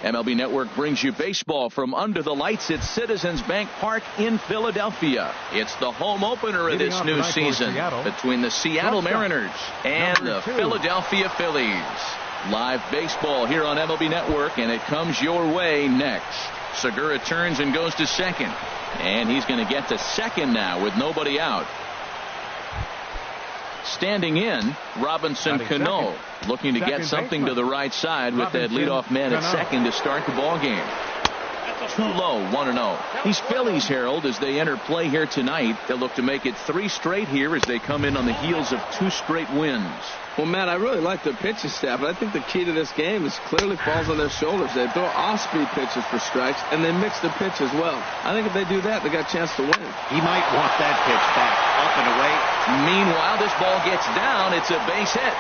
MLB Network brings you baseball from under the lights at Citizens Bank Park in Philadelphia. It's the home opener of this new season between the Seattle Mariners and the Philadelphia Phillies. Live baseball here on MLB Network, and it comes your way next. Segura turns and goes to second, and he's going to get to second now with nobody out. Standing in, Robinson Cano, looking to get something to the right side with that leadoff man at second to start the ball game. Too low, 1-0. These Phillies, Harold, as they enter play here tonight, they'll look to make it 3 straight here as they come in on the heels of 2 straight wins. Well, Matt, I really like their pitching staff, but I think the key to this game is clearly falls on their shoulders. They throw off-speed pitches for strikes, and they mix their pitch as well. I think if they do that, they got a chance to win. He might want that pitch back, up and away. Meanwhile, this ball gets down. It's a base hit.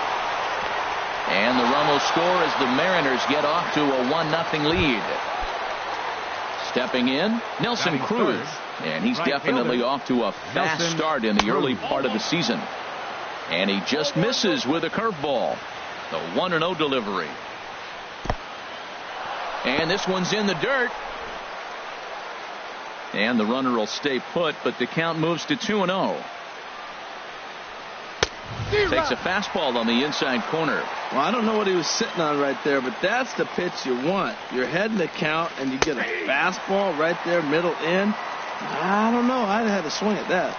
And the run will score as the Mariners get off to a 1-0 lead. Stepping in, Nelson Cruz. And he's definitely off to a fast start in the early part of the season. And he just misses with a curveball. The 1-0 delivery. And this one's in the dirt. And the runner will stay put, but the count moves to 2-0. Takes a fastball on the inside corner. Well, I don't know what he was sitting on right there, but that's the pitch you want. You're heading the count, and you get a fastball right there, middle in. I don't know. I'd have had to swing at that.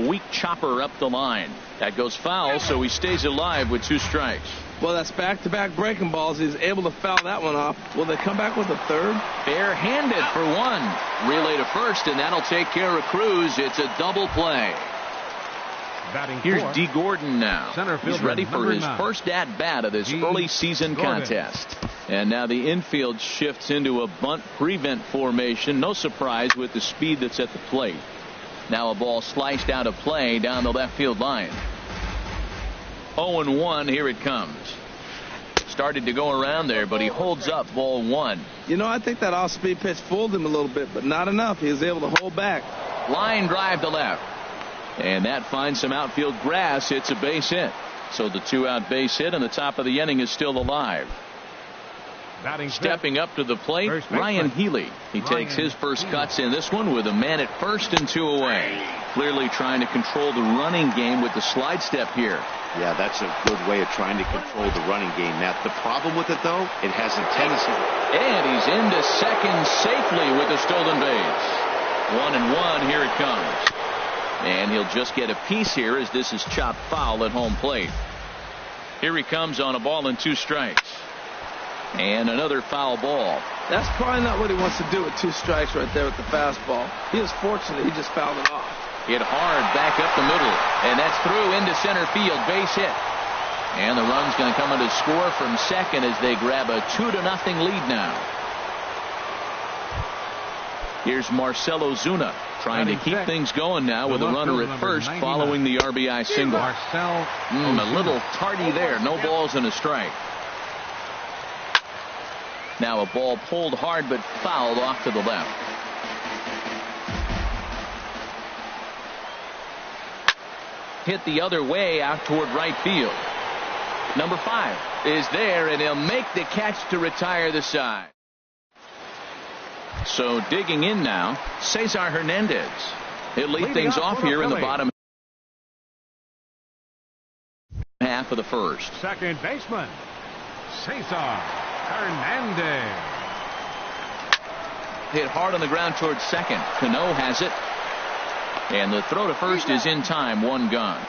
Weak chopper up the line. That goes foul, so he stays alive with 2 strikes. Well, that's back-to-back breaking balls. He's able to foul that one off. Will they come back with a third? Bare-handed for 1. Relay to first, and that'll take care of Cruz. It's a double play. Here's D. Gordon now. He's ready for his first at-bat of this early season contest. And now the infield shifts into a bunt prevent formation. No surprise with the speed that's at the plate. Now a ball sliced out of play down the left field line. 0-1, here it comes. Started to go around there, but he holds up ball 1. You know, I think that off-speed pitch fooled him a little bit, but not enough. He was able to hold back. Line drive to left. And that finds some outfield grass. It's a base hit. So the 2-out base hit and the top of the inning is still alive. Stepping up to the plate, Ryan Healy. He takes his first cuts in this one with a man at first and 2 away. Clearly trying to control the running game with the slide step here. Yeah, that's a good way of trying to control the running game, Matt. The problem with it, though, it has a tendency. And he's into second safely with a stolen base. 1-1, here it comes. And he'll just get a piece here as this is chopped foul at home plate. Here he comes on a ball and 2 strikes. And another foul ball. That's probably not what he wants to do with 2 strikes right there with the fastball. He is fortunate he just fouled it off. Hit hard back up the middle. And that's through into center field. Base hit. And the run's going to come in to score from second as they grab a 2-0 lead now. Here's Marcell Ozuna trying to keep things going now with a runner at first following the RBI single. A little tardy there. No balls and a strike. Now a ball pulled hard but fouled off to the left. Hit the other way out toward right field. Number 5 is there, and he'll make the catch to retire the side. So digging in now, Cesar Hernandez. He'll lead things off here in the bottom half of the first. Second baseman, Cesar Hernandez. Hit hard on the ground towards second. Cano has it. And the throw to first is in time. 1 gone.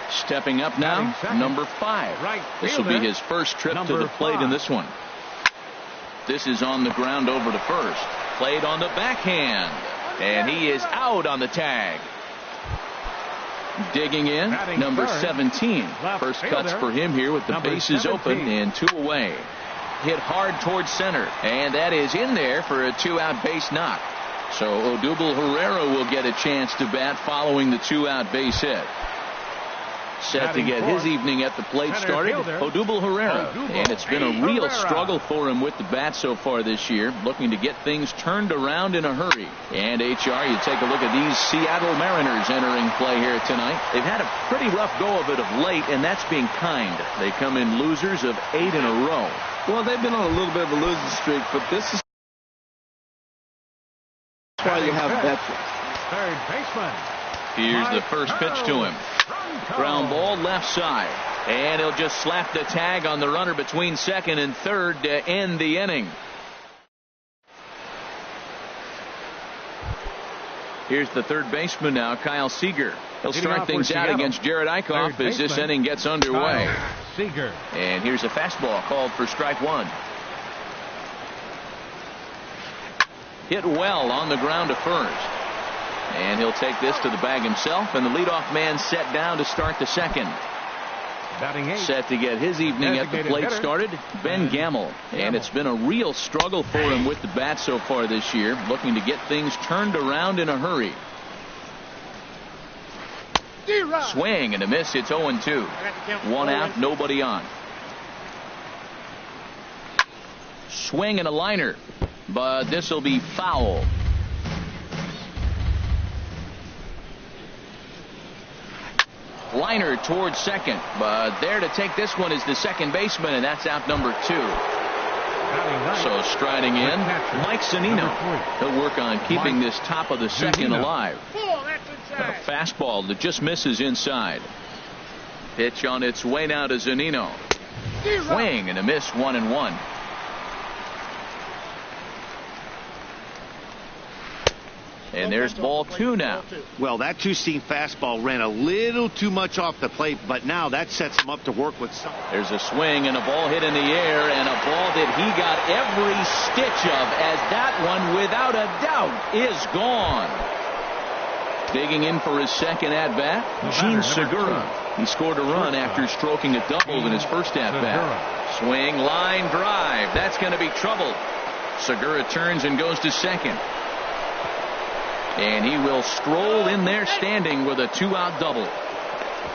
Stepping up now, number 5. This will be his first trip to the plate in this one. This is on the ground over to first. Played on the backhand. And he is out on the tag. Digging in, number 17. First cuts for him here with the bases open and 2 away. Hit hard towards center. And that is in there for a 2-out base knock. So Odubel Herrera will get a chance to bat following the 2-out base hit. Set to get his evening at the plate started, Odubel Herrera. And it's been a real struggle for him with the bat so far this year, looking to get things turned around in a hurry. And HR, you take a look at these Seattle Mariners entering play here tonight. They've had a pretty rough go of it of late, and that's being kind. They come in losers of 8 in a row. Well, they've been on a little bit of a losing streak, but this is why you have veterans. Third baseman. Here's the first pitch to him. Ground ball left side. And he'll just slap the tag on the runner between second and third to end the inning. Here's the third baseman now, Kyle Seager. He'll start things out against Jared Eichhoff as this inning gets underway. Seager. And here's a fastball called for strike one. Hit well on the ground to first. And he'll take this to the bag himself, and the leadoff man set down to start the second. Set to get his evening at the plate started, Ben Gamel. And it's been a real struggle for him with the bat so far this year, looking to get things turned around in a hurry. Swing and a miss. It's 0-2. One out, nobody on. Swing and a liner, but this will be foul. Liner towards second, but there to take this one is the second baseman, and that's out number 2. So striding in, Mike Zunino. He'll work on keeping this top of the second alive. A fastball that just misses inside. Pitch on its way now to Zunino. Swing and a miss, 1-1. And there's ball 2 now. Well, that two-seam fastball ran a little too much off the plate, but now that sets him up to work with some. There's a swing and a ball hit in the air, and a ball that he got every stitch of, as that one, without a doubt, is gone. Digging in for his second at-bat, Gene Segura. He scored a run after stroking a double in his first at-bat. Swing, line drive. That's going to be trouble. Segura turns and goes to second. And he will stroll in there standing with a 2-out double.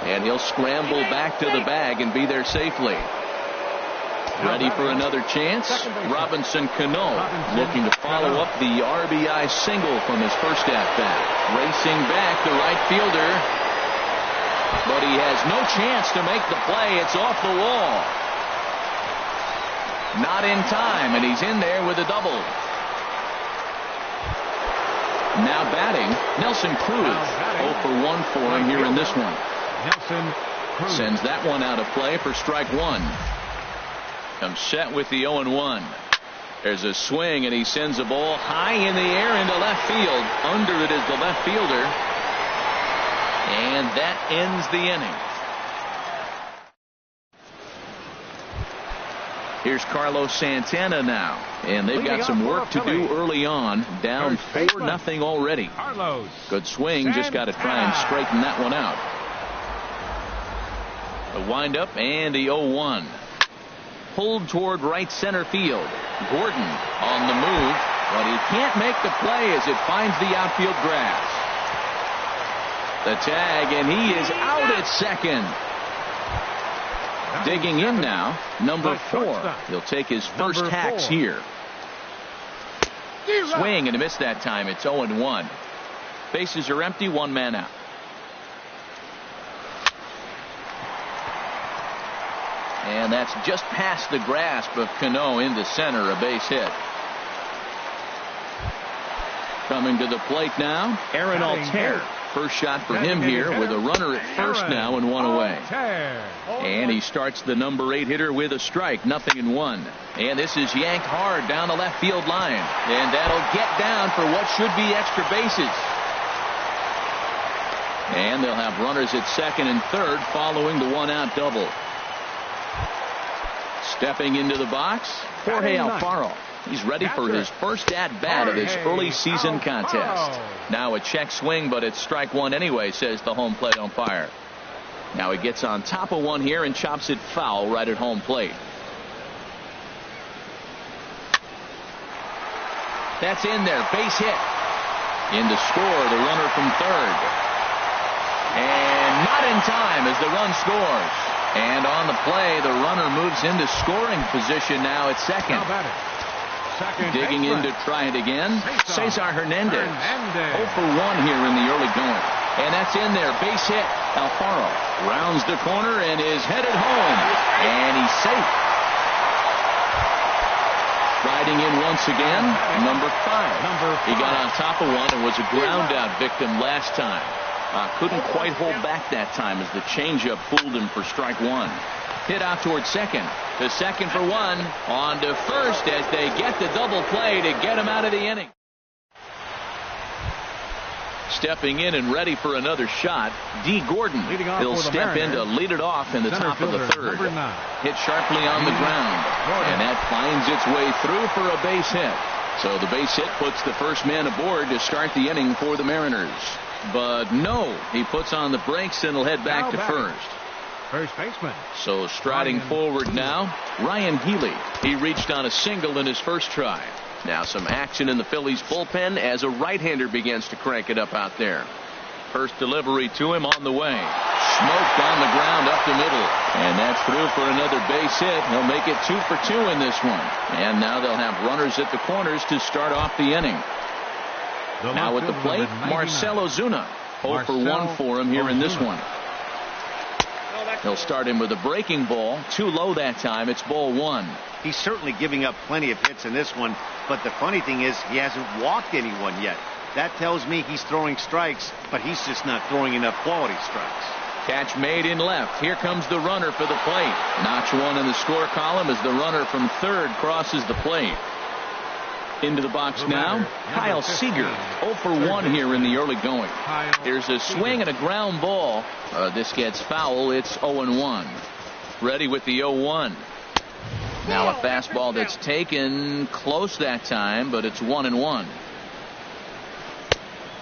And he'll scramble back to the bag and be there safely. Ready for another chance. Robinson Cano looking to follow up the RBI single from his first at-bat. Racing back, the right fielder. But he has no chance to make the play. It's off the wall. Not in time, and he's in there with a double. Now batting, Nelson Cruz. 0 for 1 for him here in this one. Sends that one out of play for strike one. Comes set with the 0-1. There's a swing, and he sends a ball high in the air into left field. Under it is the left fielder. And that ends the inning. Here's Carlos Santana now. And they've got some work to do early on. Down 4-0 already. Good swing. Just got to try and straighten that one out. The windup and the 0-1. Pulled toward right center field. Gordon on the move, but he can't make the play as it finds the outfield grass. The tag, and he is out at second. Digging in now, number 4. He'll take his first hacks here. Swing and a miss that time. It's 0-1. Bases are empty, 1 man out. And that's just past the grasp of Cano into center, a base hit. Coming to the plate now, Aaron Altair. First shot for him here with a runner at first now and 1 away. And he starts the number 8 hitter with a strike, 0-1. And this is yanked hard down the left field line. And that'll get down for what should be extra bases. And they'll have runners at second and third following the 1-out double. Stepping into the box, Jorge Alfaro. He's ready for his first at-bat of this early season contest. Now a check swing, but it's strike one anyway, says the home plate umpire. Now he gets on top of one here and chops it foul right at home plate. That's in there, base hit. In to score, the runner from third. And not in time as the run scores. And on the play, the runner moves into scoring position now at second. Digging in to try it again, Cesar Hernandez. 0 for 1 here in the early going. And that's in there. Base hit. Alfaro rounds the corner and is headed home. And he's safe. Riding in once again, number 5. He got on top of one and was a ground out victim last time. Couldn't quite hold back that time as the changeup fooled him for strike 1. Hit out towards second. To second for 1. On to first as they get the double play to get him out of the inning. Stepping in and ready for another shot, D. Gordon. He'll step in to lead it off in the top of the third. Hit sharply on the ground. And that finds its way through for a base hit. So the base hit puts the first man aboard to start the inning for the Mariners. But no, he puts on the brakes and will head back to first. First baseman. So striding forward now, Ryan Healy. He reached on a single in his first try. Now some action in the Phillies bullpen as a right-hander begins to crank it up out there. First delivery to him on the way. Smoked on the ground up the middle. And that's through for another base hit. He'll make it 2 for 2 in this one. And now they'll have runners at the corners to start off the inning. Now at the plate, Marcell Ozuna. 0 for 1 for him here in this one. He'll start him with a breaking ball. Too low that time. It's ball 1. He's certainly giving up plenty of hits in this one, but the funny thing is he hasn't walked anyone yet. That tells me he's throwing strikes, but he's just not throwing enough quality strikes. Catch made in left. Here comes the runner for the plate. Notch 1 in the score column as the runner from third crosses the plate. Into the box now, Kyle Seager. 0 for 1 here in the early going. Here's a swing and a ground ball. This gets foul. It's 0-1. Ready with the 0-1. Now a fastball that's taken close that time, but it's 1-1.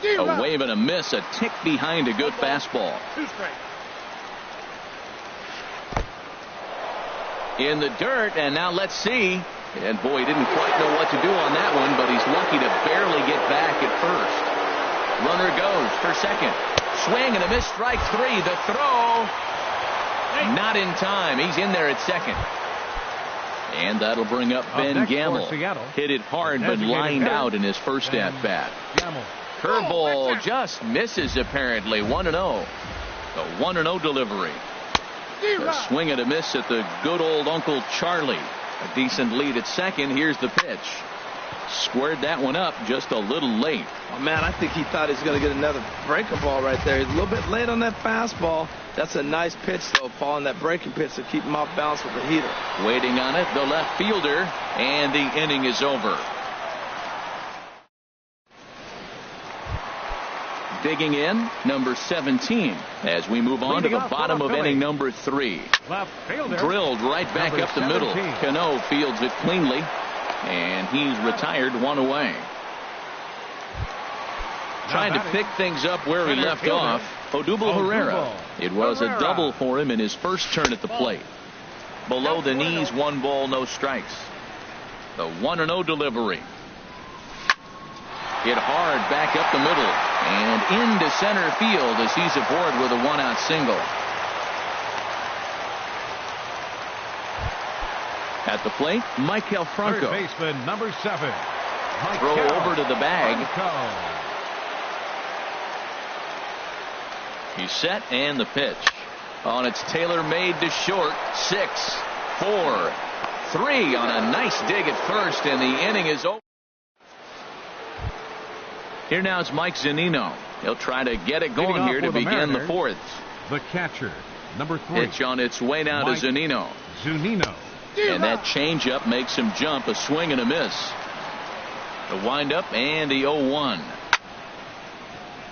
A wave and a miss, a tick behind a good fastball. In the dirt, and now let's see. And boy, he didn't quite know what to do on that one, but he's lucky to barely get back at first. Runner goes for second. Swing and a miss, strike 3. The throw. Not in time. He's in there at second. And that'll bring up Ben Gamble. Hit it hard, but lined out in his first at-bat. Curveball just misses, apparently. 1-0. The 1-0 delivery. A swing and a miss at the good old Uncle Charlie. A decent lead at second. Here's the pitch. Squared that one up just a little late. Oh, man, I think he thought he was going to get another breaker ball right there. He's a little bit late on that fastball. That's a nice pitch, though, following that breaking pitch to keep him off balance with the heater. Waiting on it, the left fielder, and the inning is over. Digging in, number 17, as we move on to the bottom of inning number 3. Drilled right back up the middle. Cano fields it cleanly, and he's retired 1 away. Trying to pick things up where he left off, Odubel Herrera. It was a double for him in his first turn at the plate. Below the knees, 1 ball, no strikes. The 1-0 delivery. Hit hard back up the middle and into center field as he's aboard with a 1-out single. At the plate, Michael Franco. Third baseman, number 7. Throw over to the bag. He's set, and the pitch. On its tailor-made to short. 6, 4, 3 on a nice dig at first, and the inning is over. Here now is Mike Zunino. He'll try to get it going here to begin the fourth. The catcher, number 3. Pitch on its way now to Zunino. And that changeup makes him jump. A swing and a miss. The windup and the 0-1.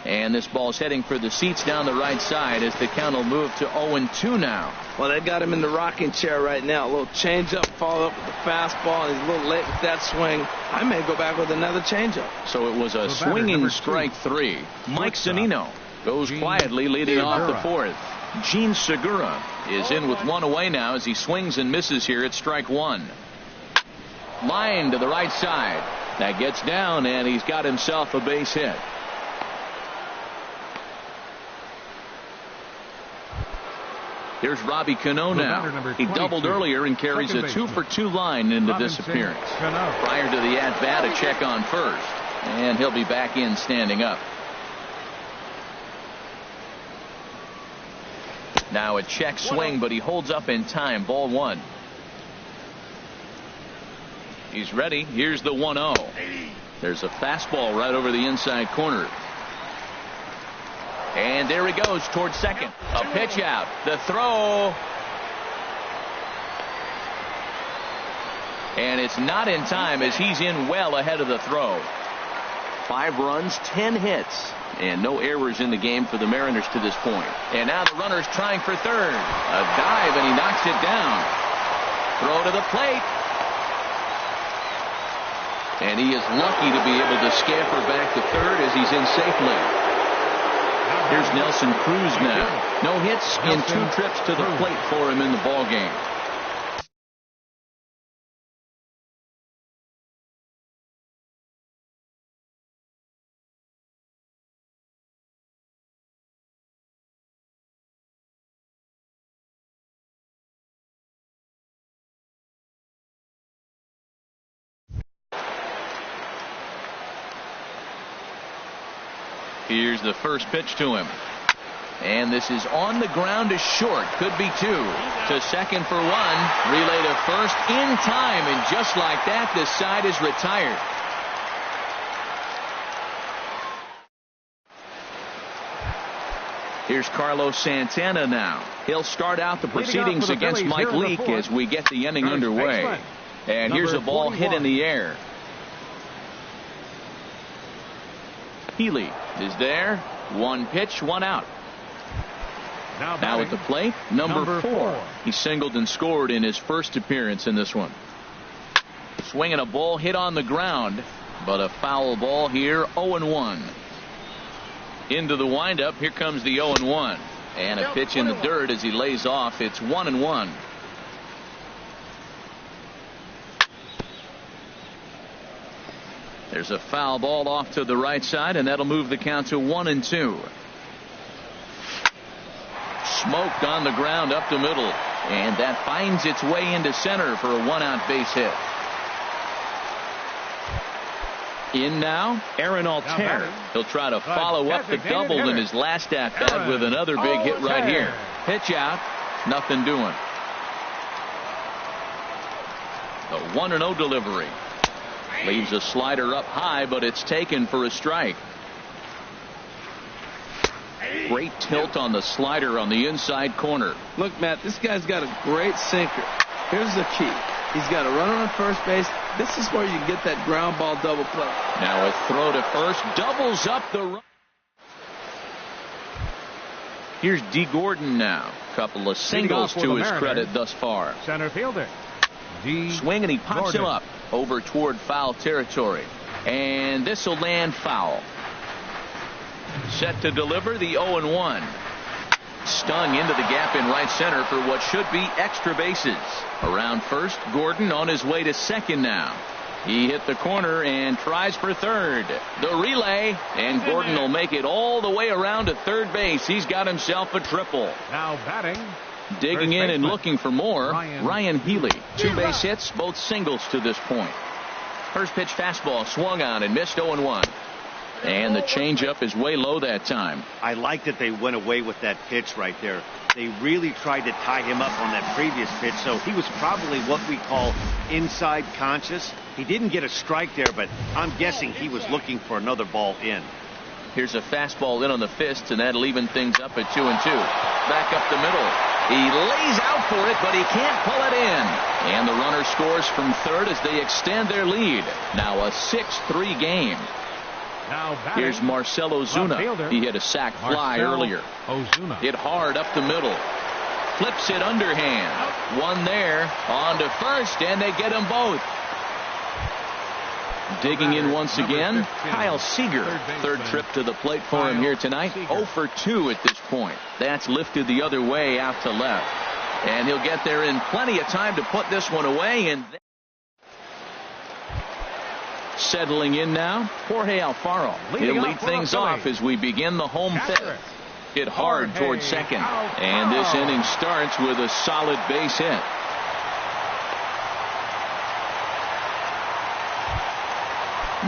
And this ball's heading for the seats down the right side as the count will move to 0-2 now. Well, they got him in the rocking chair right now. A little changeup, followed up with the fastball, and he's a little late with that swing. I may go back with another changeup. So it was a swinging strike 3. Mike Zunino goes quietly leading off the fourth. Gene Segura is in with 1 away now as he swings and misses here at strike 1. Line to the right side. That gets down, and he's got himself a base hit. Here's Robbie Cano now. He doubled earlier and carries a 2-for-2 line into this appearance. Prior to the at-bat, a check on first. And he'll be back in standing up. Now a check swing, but he holds up in time. Ball 1. He's ready. Here's the 1-0. There's a fastball right over the inside corner. And there he goes towards second. A pitch out. The throw. And it's not in time as he's in well ahead of the throw. 5 runs, 10 hits, and no errors in the game for the Mariners to this point. And now the runner's trying for third. A dive, and he knocks it down. Throw to the plate. And he is lucky to be able to scamper back to third as he's in safely. Here's Nelson Cruz now. No hits in 2 trips to the plate for him in the ball game. Here's the first pitch to him. And this is on the ground to short. Could be 2. To second for 1. Relay to first in time. And just like that, this side is retired. Here's Carlos Santana now. He'll start out the proceedings against Mike Leake as we get the inning underway. And here's a ball hit in the air. Healy is there. 1 pitch, 1 out. Now at the plate, number 4. He singled and scored in his first appearance in this one. Swinging a ball hit on the ground, but a foul ball here. 0-1. Into the windup. Here comes the 0-1. And a pitch in the dirt as he lays off. It's 1-1. There's a foul ball off to the right side, and that'll move the count to 1-2. Smoked on the ground up the middle, and that finds its way into center for a 1-out base hit. In now, Aaron Altair. He'll try to follow up the double in his last at-bat with another big hit right here. Pitch out, nothing doing. The 1-0 delivery. Leaves a slider up high, but it's taken for a strike. Great tilt on the slider on the inside corner. Look, Matt, this guy's got a great sinker. Here's the key. He's got a runner on first base. This is where you get that ground ball double play. Now a throw to first. Doubles up the run. Here's D. Gordon now. Couple of singles to his credit thus far. Center fielder. Swing, and he pops him up over toward foul territory. And this will land foul. Set to deliver the 0-1. Stung into the gap in right center for what should be extra bases. Around first, Gordon on his way to second now. He hit the corner and tries for third. The relay, and Gordon will make it all the way around to third base. He's got himself a triple. Now batting. Digging in and looking for more, Ryan Healy. 2 base hits, both singles to this point. First pitch fastball swung on and missed. 0-1. And the changeup is way low that time. I like that they went away with that pitch right there. They really tried to tie him up on that previous pitch, so he was probably what we call inside conscious. He didn't get a strike there, but I'm guessing he was looking for another ball in. Here's a fastball in on the fist, and that'll even things up at 2-2. Back up the middle. He lays out for it, but he can't pull it in. And the runner scores from third as they extend their lead. Now a 6-3 game. Here's Marcell Ozuna. He hit a sac fly earlier. Hit hard up the middle. Flips it underhand. One there. On to first, and they get them both. Digging in once again, Kyle Seager. Third trip to the plate for him here tonight. 0 for 2 at this point. That's lifted the other way out to left. And he'll get there in plenty of time to put this one away. And settling in now, Jorge Alfaro. He'll lead things off as we begin the home fifth. hit hard towards second. And this inning starts with a solid base hit.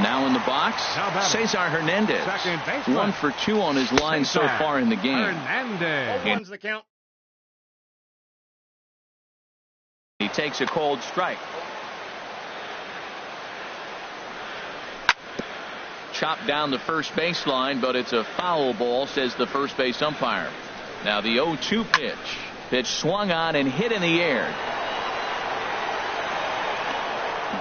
Now in the box, Cesar Hernandez. 1 for 2 on his line so far in the game. Hernandez. The count. He takes a cold strike. Chopped down the first baseline, but it's a foul ball, says the first base umpire. Now the 0-2 pitch. Pitch swung on and hit in the air.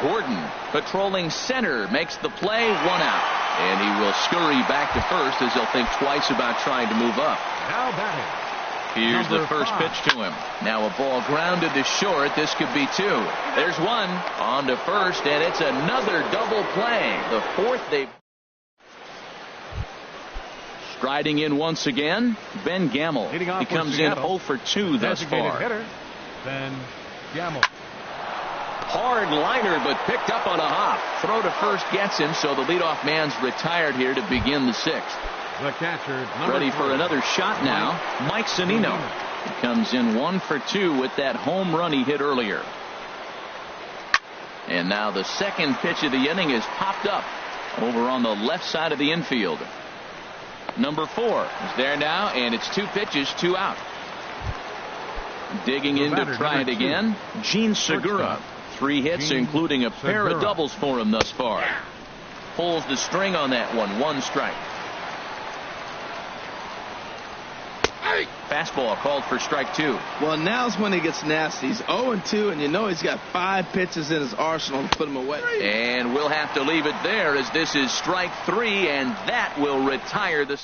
Gordon, patrolling center, makes the play, 1 out. And he will scurry back to first as he'll think twice about trying to move up. Now batting. Here's the first pitch to him. Now a ball grounded to short. This could be 2. There's 1 on to first, and it's another double play. The fourth they've. Striding in once again, Ben Gamel. He comes in 0 for 2 thus far. Hitter, Ben Gamel. Hard liner, but picked up on a hop. Throw to first gets him, so the leadoff man's retired here to begin the 6th. The catcher, ready for another shot now, Mike Zunino. He comes in 1 for 2 with that home run he hit earlier. And now the second pitch of the inning is popped up over on the left side of the infield. Number 4 is there now, and it's 2 pitches, 2 out. Digging in to try it again, Gene Segura. 3 hits, including a pair of doubles for him thus far. Pulls the string on that one, 1 strike. Fastball called for strike 2. Well, now's when he gets nasty. He's 0-2, and you know he's got 5 pitches in his arsenal to put him away. And we'll have to leave it there as this is strike 3, and that will retire the.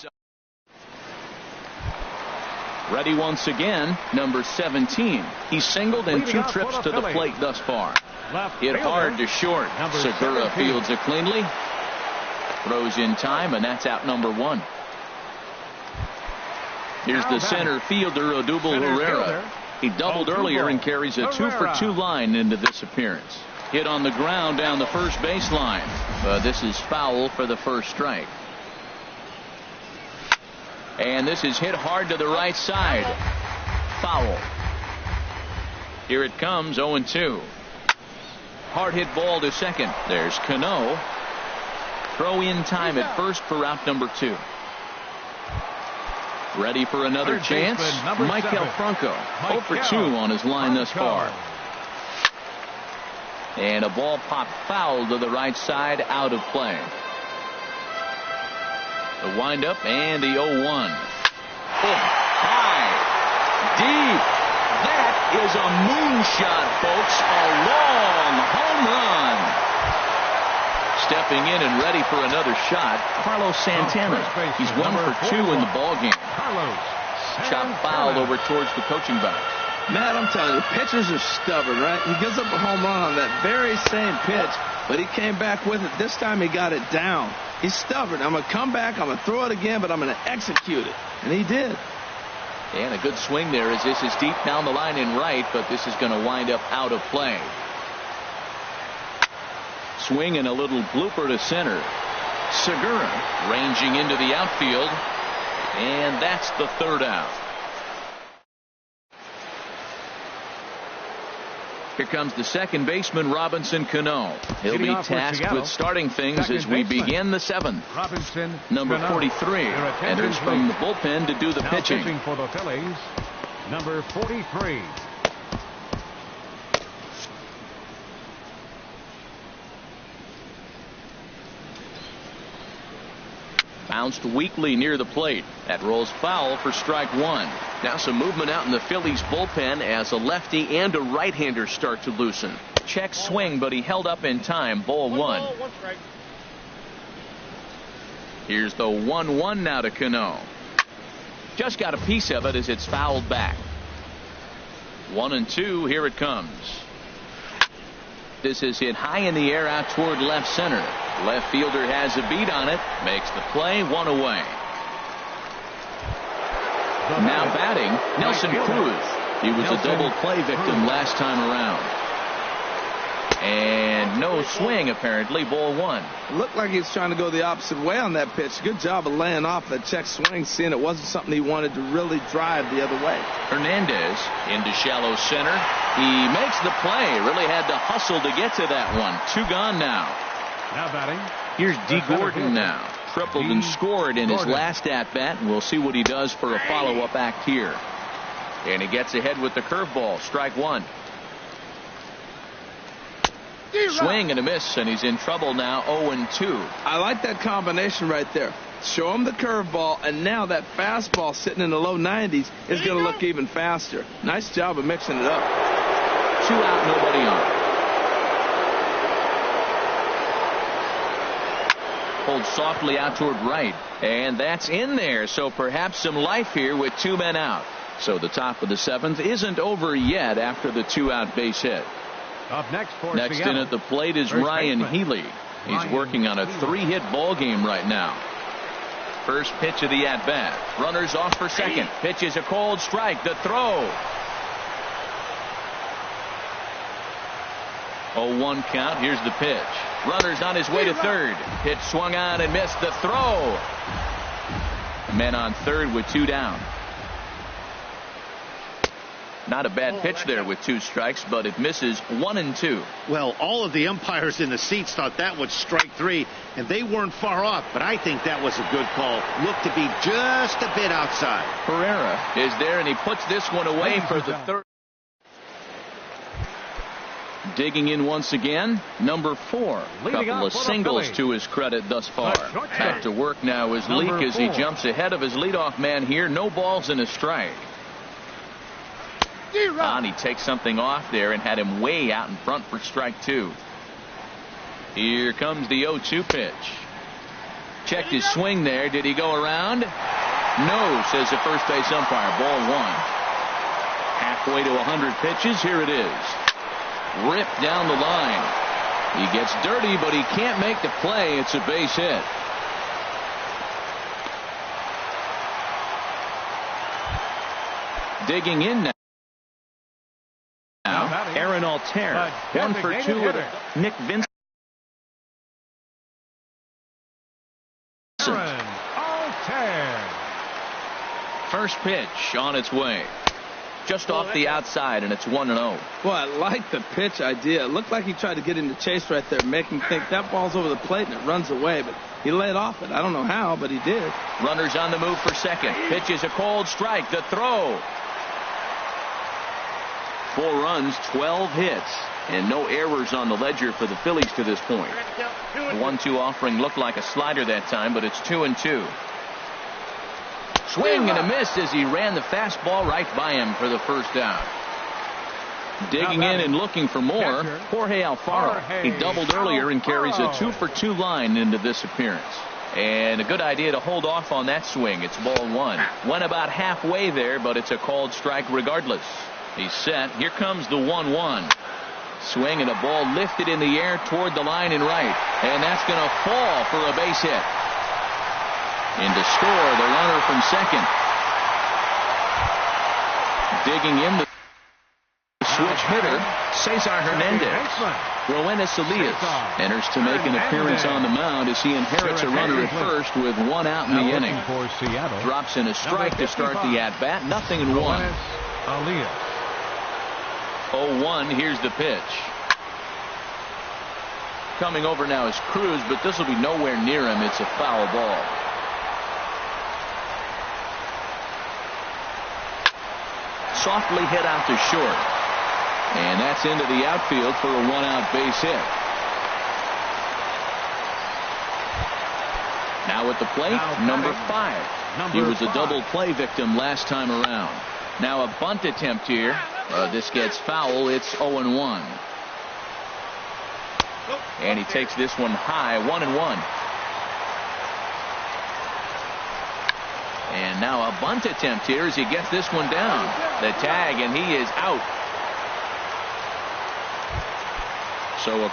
Ready once again, number 17. He's singled in 2 trips to the plate thus far. Hit hard to short. Segura fields it cleanly. Throws in time, and that's out number 1. Here's the center fielder, Odubel Herrera. He doubled earlier and carries a 2 for 2 line into this appearance. Hit on the ground down the first baseline. This is foul for the first strike. And this is hit hard to the right side. Foul. Here it comes, 0-2. Hard hit ball to second. There's Cano. Throw in time at first for out number 2. Ready for another chance? Michael Franco. 0 for 2 on his line thus far. And a ball popped foul to the right side, out of play. The windup and the 0-1. Oh, high, deep. That is a moonshot, folks. A long home run. Stepping in and ready for another shot, Carlos Santana. He's 1 for 2 in the ballgame. Chopped foul over towards the coaching box. Matt, I'm telling you, pitchers are stubborn, right? He gives up a home run on that very same pitch, but he came back with it. This time he got it down. He's stubborn. I'm going to come back, I'm going to throw it again, but I'm going to execute it. And he did. And a good swing there as this is deep down the line in right, but this is going to wind up out of play. Swing and a little blooper to center. Segura ranging into the outfield, and that's the 3rd out. Here comes the second baseman, Robinson Cano. He'll be tasked with starting things as we begin the 7th. Robinson, number 43 enters from the bullpen to do the pitching. For the Phillies, number 43. Bounced weakly near the plate. That rolls foul for strike 1. Now some movement out in the Phillies bullpen as a lefty and a right-hander start to loosen. Check swing, but he held up in time. Ball 1. Here's the 1-1 now to Cano. Just got a piece of it as it's fouled back. 1-2. Here it comes. This is hit high in the air out toward left center. Left fielder has a beat on it. Makes the play, 1 away. Now batting, Nelson Cruz. He was a double play victim last time around. And no swing, apparently. Ball one. It looked like he was trying to go the opposite way on that pitch. Good job of laying off that check swing, seeing it wasn't something he wanted to really drive the other way. Hernandez into shallow center. He makes the play. Really had to hustle to get to that one. 2 gone now. Now batting. Here's D. Gordon now. Tripled and scored in his last at-bat. And we'll see what he does for a follow-up act here. And he gets ahead with the curveball. Strike one. Swing and a miss, and he's in trouble now. 0-2. I like that combination right there. Show him the curveball, and now that fastball sitting in the low 90s is going to look even faster. Nice job of mixing it up. 2 out, nobody on. Pulled softly out toward right, and that's in there. So perhaps some life here with 2 men out. So the top of the 7th isn't over yet after the 2-out base hit. Up next for Next Seattle. in at the plate is First Ryan baseman. Healy. He's working on a 3-hit ball game right now. First pitch of the at-bat. Runners off for second. Pitch is a cold strike. The throw. 0-1 count. Here's the pitch. Runners on his way to third. Pitch swung on and missed. The throw. Men on third with 2 down. Not a bad pitch there with 2 strikes, but it misses 1-2. Well, all of the umpires in the seats thought that was strike 3, and they weren't far off, but I think that was a good call. Looked to be just a bit outside. Pereira is there, and he puts this one away for the third. Digging in once again, number 4. Couple of singles to his credit thus far. Back to work now is Leake as he jumps ahead of his leadoff man here. No balls and a strike. And he takes something off there and had him way out in front for strike 2. Here comes the 0-2 pitch. Checked his swing there. Did he go around? No, says the first base umpire. Ball 1. Halfway to 100 pitches. Here it is. Ripped down the line. He gets dirty, but he can't make the play. It's a base hit. Digging in now. Aaron Altair. 1 for 2 with Nick Vincent. First pitch on its way. Just off the outside, and it's 1-0. Well, I like the pitch idea. It looked like he tried to get into chase right there, make him think that ball's over the plate and it runs away, but he laid off it. I don't know how, but he did. Runners on the move for second. Pitch is a cold strike. The throw. 4 runs, 12 hits, and no errors on the ledger for the Phillies to this point. The 1-2 offering looked like a slider that time, but it's 2-2. Swing and a miss as he ran the fastball right by him for the first down. Digging in and looking for more, Jorge Alfaro. He doubled earlier and carries a 2-for-2 line into this appearance. And a good idea to hold off on that swing. It's ball 1. Went about halfway there, but it's a called strike regardless. He's set. Here comes the 1-1. Swing and a ball lifted in the air toward the line and right. And that's going to fall for a base hit. And to score, the runner from second. Digging in the switch hitter, Cesar Hernandez. Roenis Elias enters to make an appearance on the mound as he inherits a runner at first with 1 out in the inning. Drops in a strike to start the at-bat. 0-1. 0-1. Here's the pitch. Coming over now is Cruz, but this will be nowhere near him. It's a foul ball. Softly hit out to short. And that's into the outfield for a 1-out base hit. Now at the plate, number 5. He was a double play victim last time around. Now a bunt attempt here. This gets foul. It's 0-1. And he takes this one high. 1-1. And now a bunt attempt here as he gets this one down. The tag, and he is out. So a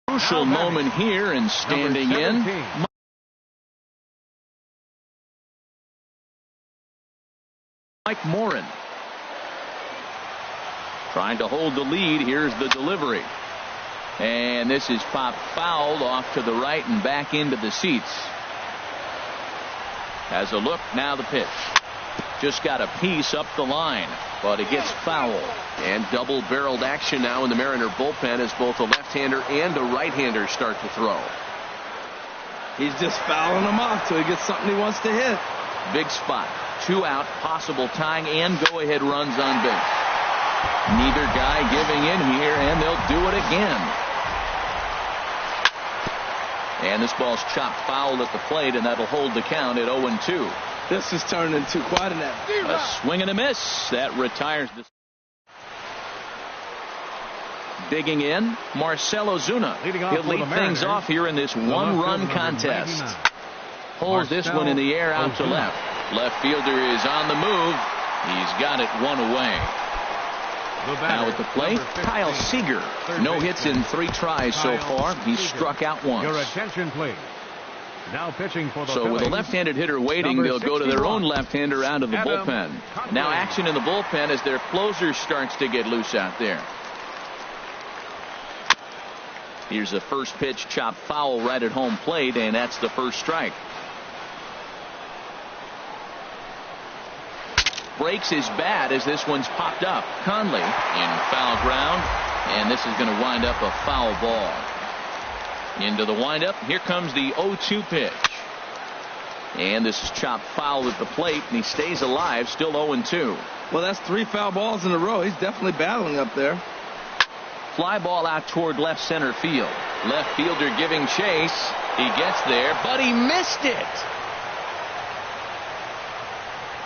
crucial moment here, and standing in, Mike Morin. Trying to hold the lead. Here's the delivery. And this is popped fouled off to the right and back into the seats. Has a look. Now the pitch. Just got a piece up the line, but it gets fouled. And double-barreled action now in the Mariner bullpen as both a left-hander and a right-hander start to throw. He's just fouling them off till he gets something he wants to hit. Big spot. 2 out, possible tying and go-ahead runs on base. Neither guy giving in here, and they'll do it again. And this ball's chopped foul at the plate, and that'll hold the count at 0-2. This is turning into quite an effort. A swing and a miss. That retires this. Digging in, Marcell Ozuna. He'll lead things off here in this one-run contest. Holds this one in the air out to left. Left fielder is on the move. He's got it one away. Now at the plate, Kyle Seager. No hits in 3 tries so far. He's struck out once. Your attention, please. Now pitching for the so with a left-handed hitter waiting, they'll go to their own left-hander out of the bullpen. Now action in the bullpen as their closer starts to get loose out there. Here's the first pitch, chopped foul right at home plate, and that's the first strike. Breaks his bat as this one's popped up. Conley in foul ground, and this is going to wind up a foul ball. Into the windup. Here comes the 0-2 pitch. And this is chopped foul at the plate, and he stays alive, still 0-2. Well, that's 3 foul balls in a row. He's definitely battling up there. Fly ball out toward left center field. Left fielder giving chase. He gets there, but he missed it.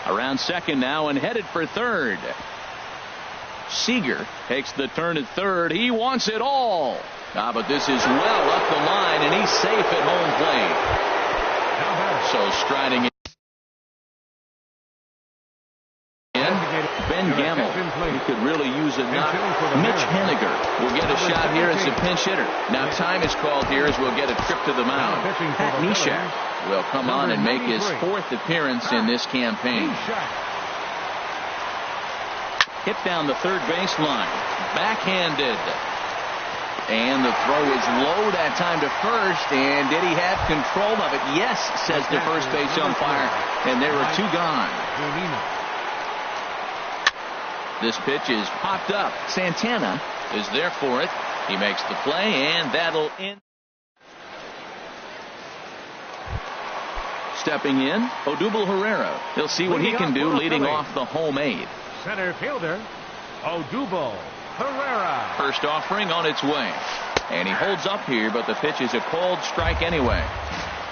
Around second now and headed for third. Seager takes the turn at third. He wants it all. But this is well up the line, and he's safe at home plate. So striding in. Ben Gamble. He could really use a knock. Mitch Henniger will get a shot here as a pinch hitter. Now time is called here as we'll get a trip to the mound. Pat Neshek will come on and make his 4th appearance in this campaign. Hit down the third baseline. Backhanded. And the throw is low that time to first. And did he have control of it? Yes, says the first base umpire. And there are 2 gone. This pitch is popped up. Santana is there for it. He makes the play, and that'll end. Stepping in, Odubel Herrera. He'll see what he can do leading off the home 8. Center fielder, Odubel Herrera. First offering on its way. And he holds up here, but the pitch is a called strike anyway.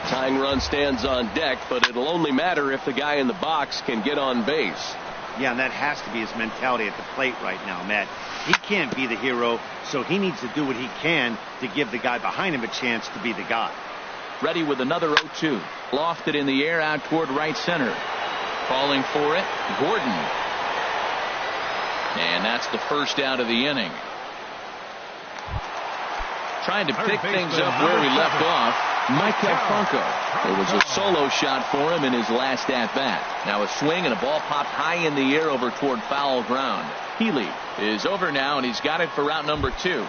Tying run stands on deck, but it'll only matter if the guy in the box can get on base. Yeah, and that has to be his mentality at the plate right now, Matt. He can't be the hero, so he needs to do what he can to give the guy behind him a chance to be the guy. Ready with another 0-2. Lofted in the air out toward right center. Calling for it, Gordon. And that's the first out of the inning. Trying to pick things up where he left off, Michael Franco. It was a solo shot for him in his last at-bat. Now a swing and a ball popped high in the air over toward foul ground. Healy is over now, and he's got it for route number 2.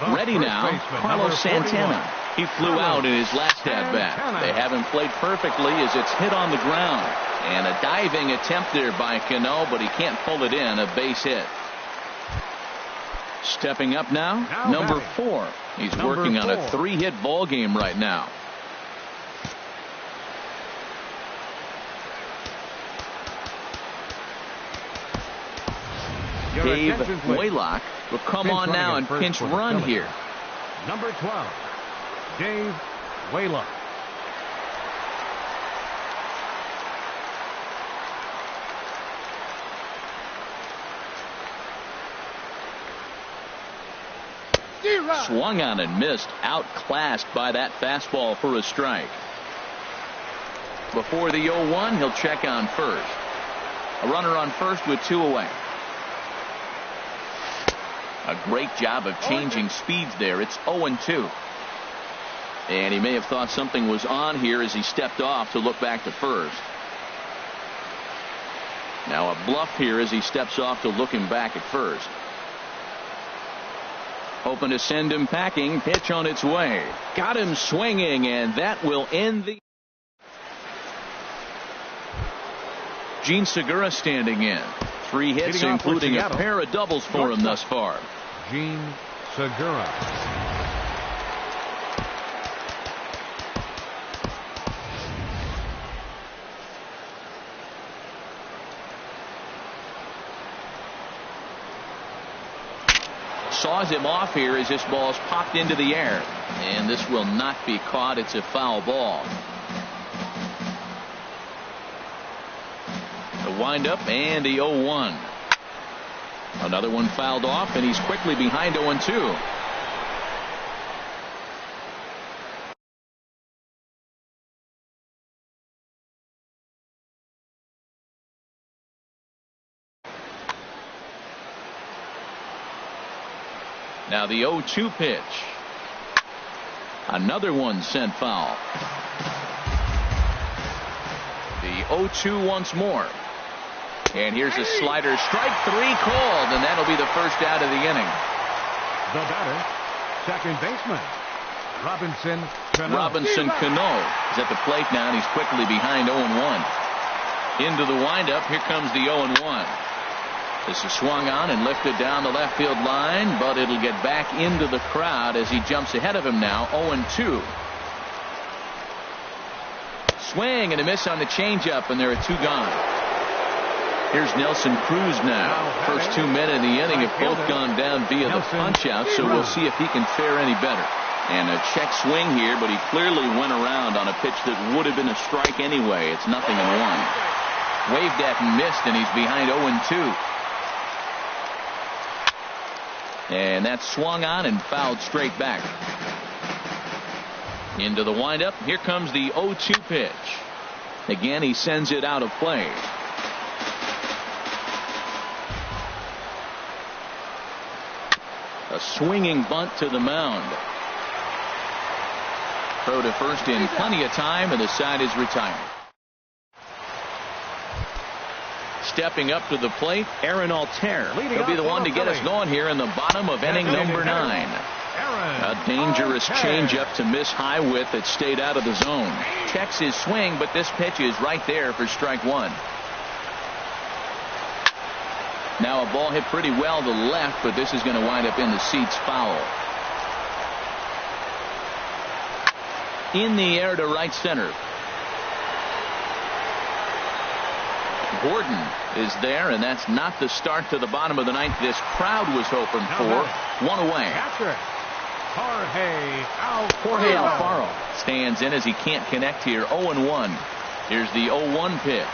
Ready now, Carlos Santana. He flew out in his last at-bat. They haven't played perfectly as it's hit on the ground. And a diving attempt there by Cano, but he can't pull it in. A base hit. Stepping up now, number 4. He's working on a 3-hit ball game right now. Dave Waylock will come on now and pinch run here. Number 12, Dave Waylock. Swung on and missed, outclassed by that fastball for a strike. Before the 0-1, he'll check on first. A runner on first with 2 away. A great job of changing speeds there. It's 0-2. And he may have thought something was on here as he stepped off to look back to first. Now a bluff here as he steps off to look him back at first. Hoping to send him packing. Pitch on its way. Got him swinging, and that will end the. Gene Segura standing in. 3 hits, including a pair of doubles for him thus far. Gene Segura. Saws him off here as this ball's popped into the air. And this will not be caught. It's a foul ball. The windup and the 0-1. Another one fouled off, and he's quickly behind 0-2. Now the 0-2 pitch. Another one sent foul. The 0-2 once more. And here's a slider. Strike 3 called, and that'll be the first out of the inning. The batter, second baseman, Robinson Cano. Robinson Cano is at the plate now, and he's quickly behind 0-1. Into the windup. Here comes the 0-1. This is swung on and lifted down the left field line, but it'll get back into the crowd as he jumps ahead of him now. 0-2. Swing and a miss on the changeup, and there are 2 gone. Here's Nelson Cruz now. First 2 men in the inning have both gone down via the punch-out, so we'll see if he can fare any better. And a check swing here, but he clearly went around on a pitch that would have been a strike anyway. It's 0-1. Waved at and missed, and he's behind 0-2. And that's swung on and fouled straight back. Into the windup. Here comes the 0-2 pitch. Again, he sends it out of play. A swinging bunt to the mound. Throw to first in plenty of time, and the side is retired. Stepping up to the plate, Aaron Altair. He'll be the one to get us going here in the bottom of inning number 9. A dangerous changeup to miss high with that stayed out of the zone. Checks his swing, but this pitch is right there for strike 1. Now a ball hit pretty well to left, but this is going to wind up in the seats foul. In the air to right center. Gordon is there, and that's not the start to the bottom of the 9th this crowd was hoping for. 1 away. Jorge Alfaro stands in as he can't connect here. 0-1. Here's the 0-1 pitch.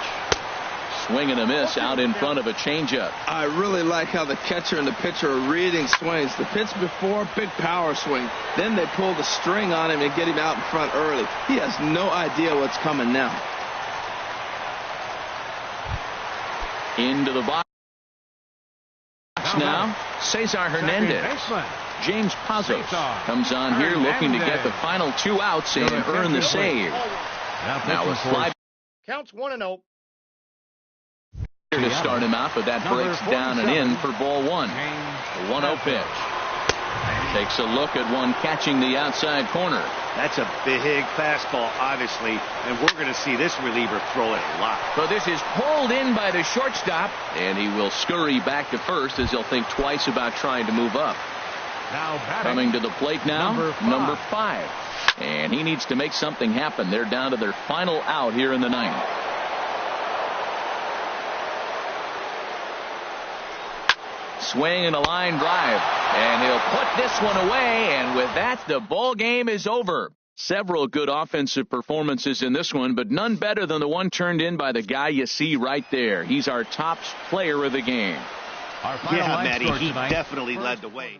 Swing and a miss out in front of a changeup. I really like how the catcher and the pitcher are reading swings. The pitch before, big power swing. Then they pull the string on him and get him out in front early. He has no idea what's coming now. Into the box now, Cesar Hernandez. James Pazos comes on here looking to get the final 2 outs and earn the save. Now a fly. Counts 1-0. To start him out, but that breaks down and in for ball 1. The 1-0 pitch. Takes a look at one catching the outside corner. That's a big fastball, obviously, and we're going to see this reliever throw it a lot. But this is pulled in by the shortstop, and he will scurry back to first as he'll think twice about trying to move up. Coming to the plate now, number 5. And he needs to make something happen. They're down to their final out here in the 9th. Swing and a line drive, and he'll put this one away, and with that the ball game is over. Several good offensive performances in this one, but none better than the one turned in by the guy you see right there. He's our top player of the game. Yeah, Matty, he definitely led the way.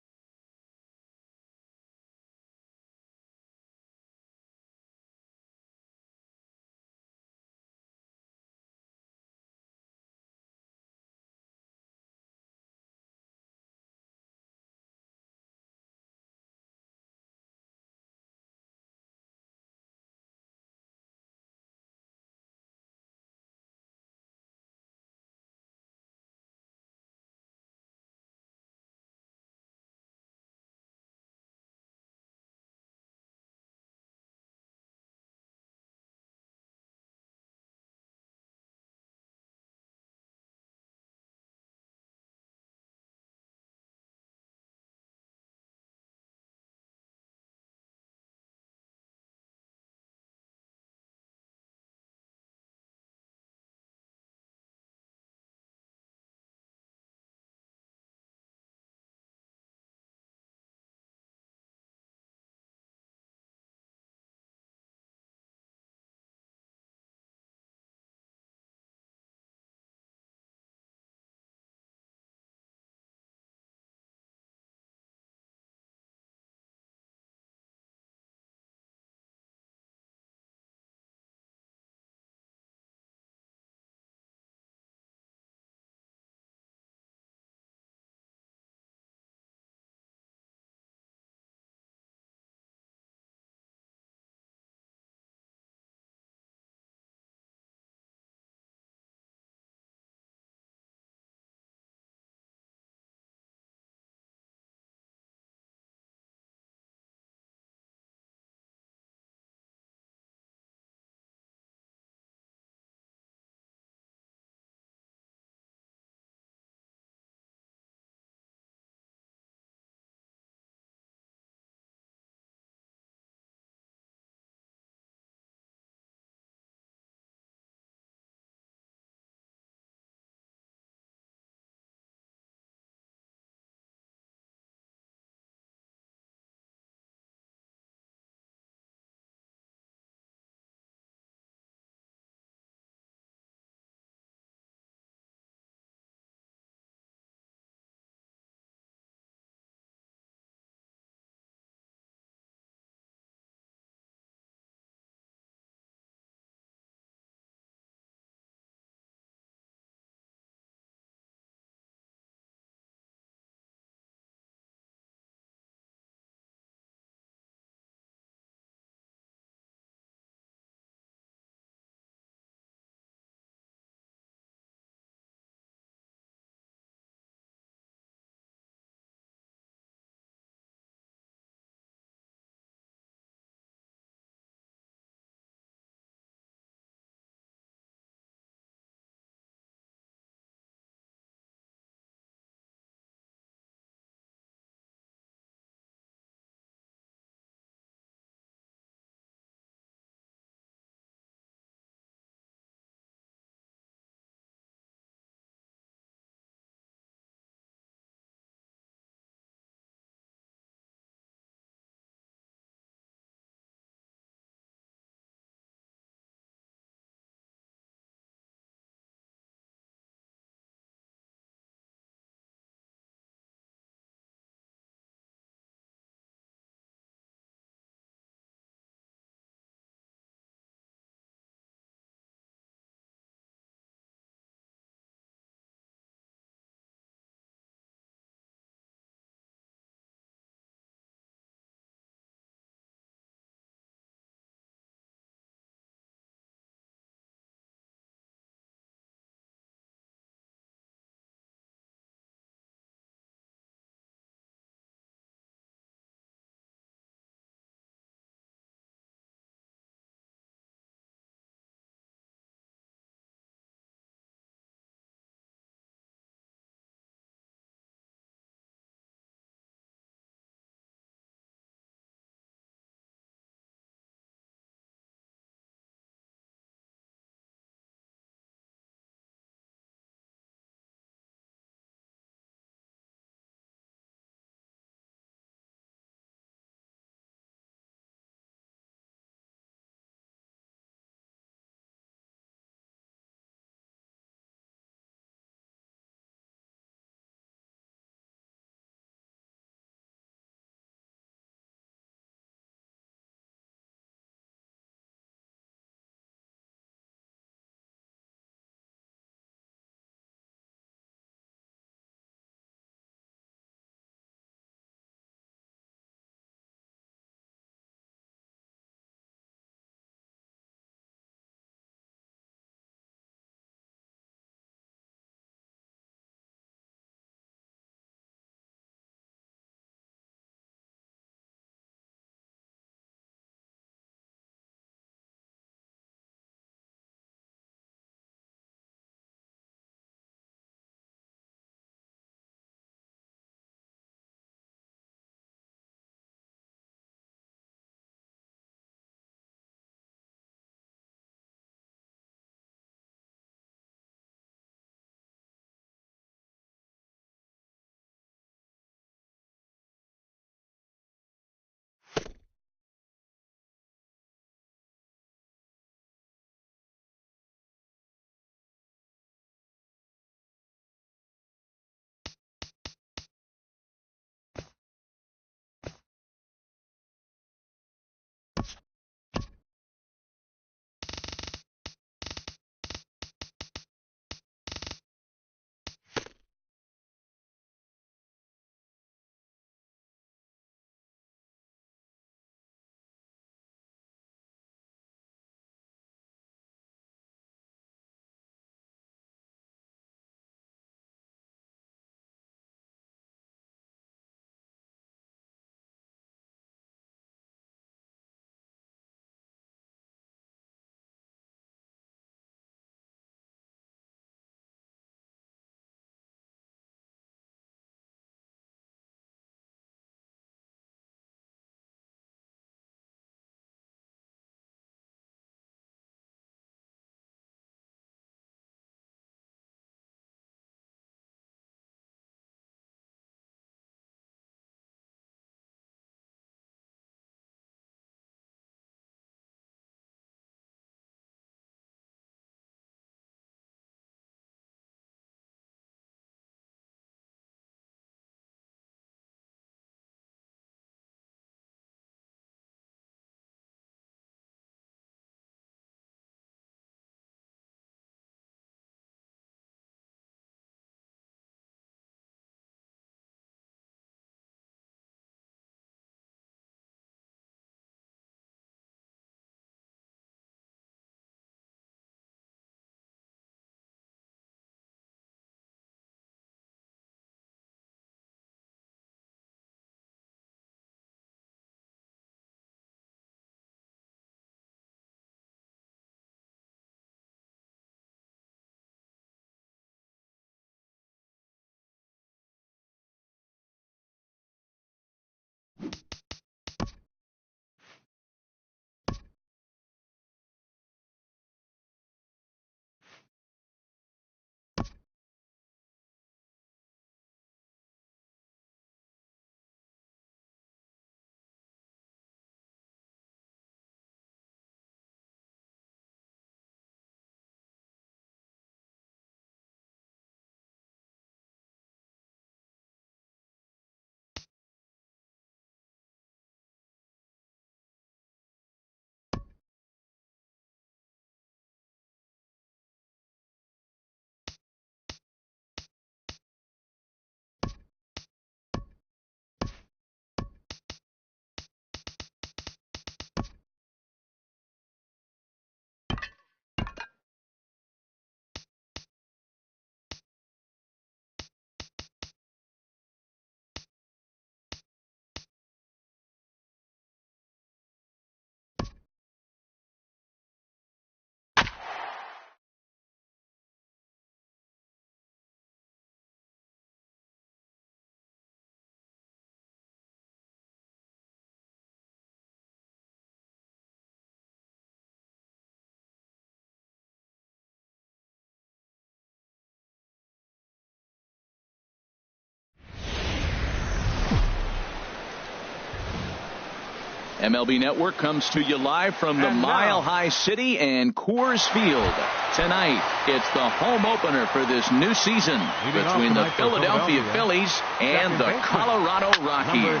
MLB Network comes to you live from the Mile High City and Coors Field. Tonight, it's the home opener for this new season between the Philadelphia Phillies and the Colorado Rockies.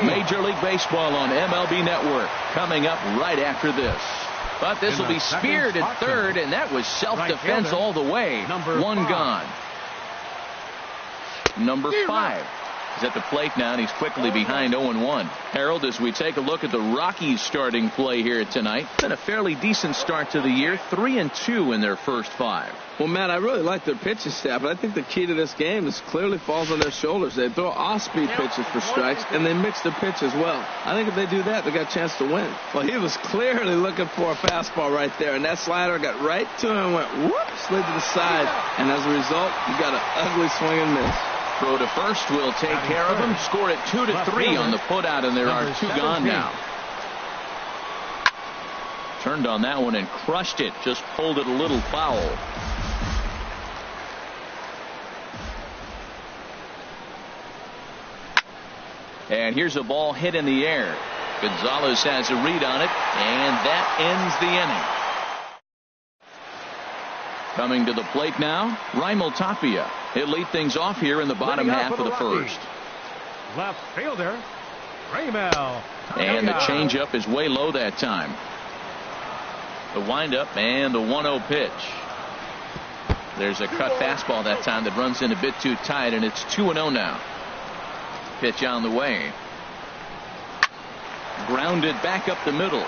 Major League Baseball on MLB Network coming up right after this. But this will be speared at third, and that was self-defense all the way. One gone. Number 5 is at the plate now, and he's quickly behind 0-1. Harold, as we take a look at the Rockies starting play here tonight, been a fairly decent start to the year, 3-2 in their first 5. Well, Matt, I really like their pitching staff, but I think the key to this game is clearly falls on their shoulders. They throw off-speed pitches for strikes, and they mix their pitch as well. I think if they do that, they got a chance to win. Well, he was clearly looking for a fastball right there, and that slider got right to him and went whoop, slid to the side, and as a result, you got an ugly swing and miss. Throw to first will take care of him. Score it 2-3 on the putout, and there are 2 gone now. Turned on that one and crushed it. Just pulled it a little foul. And here's a ball hit in the air. Gonzalez has a read on it, and that ends the inning. Coming to the plate now, Raimel Tapia. He'll lead things off here in the bottom half of the first. Left fielder, Raimel. And the changeup is way low that time. The windup and the 1-0 pitch. There's a cut fastball that time that runs in a bit too tight, and it's 2-0 now. Pitch on the way. Grounded back up the middle.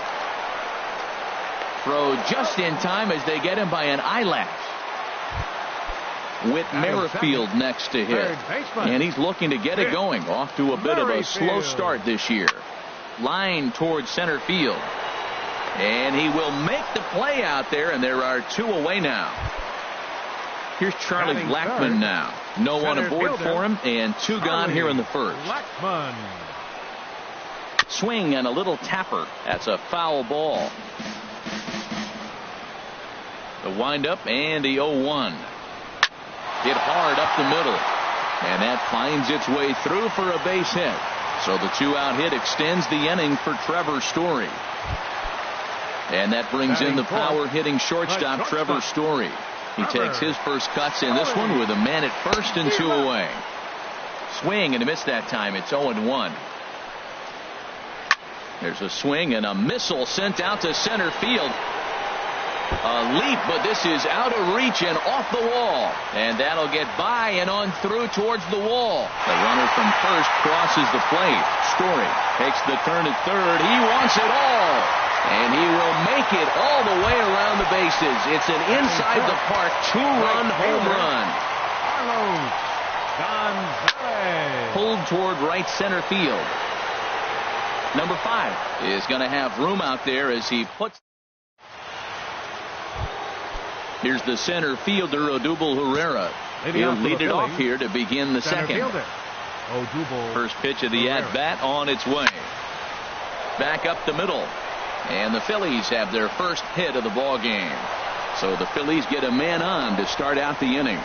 Throw just in time as they get him by an eyelash. Whit Merrifield next to hit. And he's looking to get it going. Off to a bit of a slow start this year. Line towards center field. And he will make the play out there, and there are 2 away now. Here's Charlie Blackmon now. No one aboard for him, and 2 gone here in the first. Swing and a little tapper. That's a foul ball. The windup and the 0-1. Hit hard up the middle. And that finds its way through for a base hit. So the 2-out hit extends the inning for Trevor Story. And that brings in the power-hitting shortstop, Trevor Story. He takes his first cuts in this one with a man at first and 2 away. Swing and a miss that time. It's 0-1. There's a swing and a missile sent out to center field. A leap, but this is out of reach and off the wall. And that'll get by and on through towards the wall. The runner from first crosses the plate. Story takes the turn at third. He wants it all. And he will make it all the way around the bases. It's an inside the park 2-run home run. Pulled toward right center field. Number 5 is going to have room out there as he puts. Here's the center fielder, Odubel Herrera. He'll lead it off here to begin the second. First pitch of the at-bat on its way. Back up the middle. And the Phillies have their first hit of the ball game. So the Phillies get a man on to start out the inning.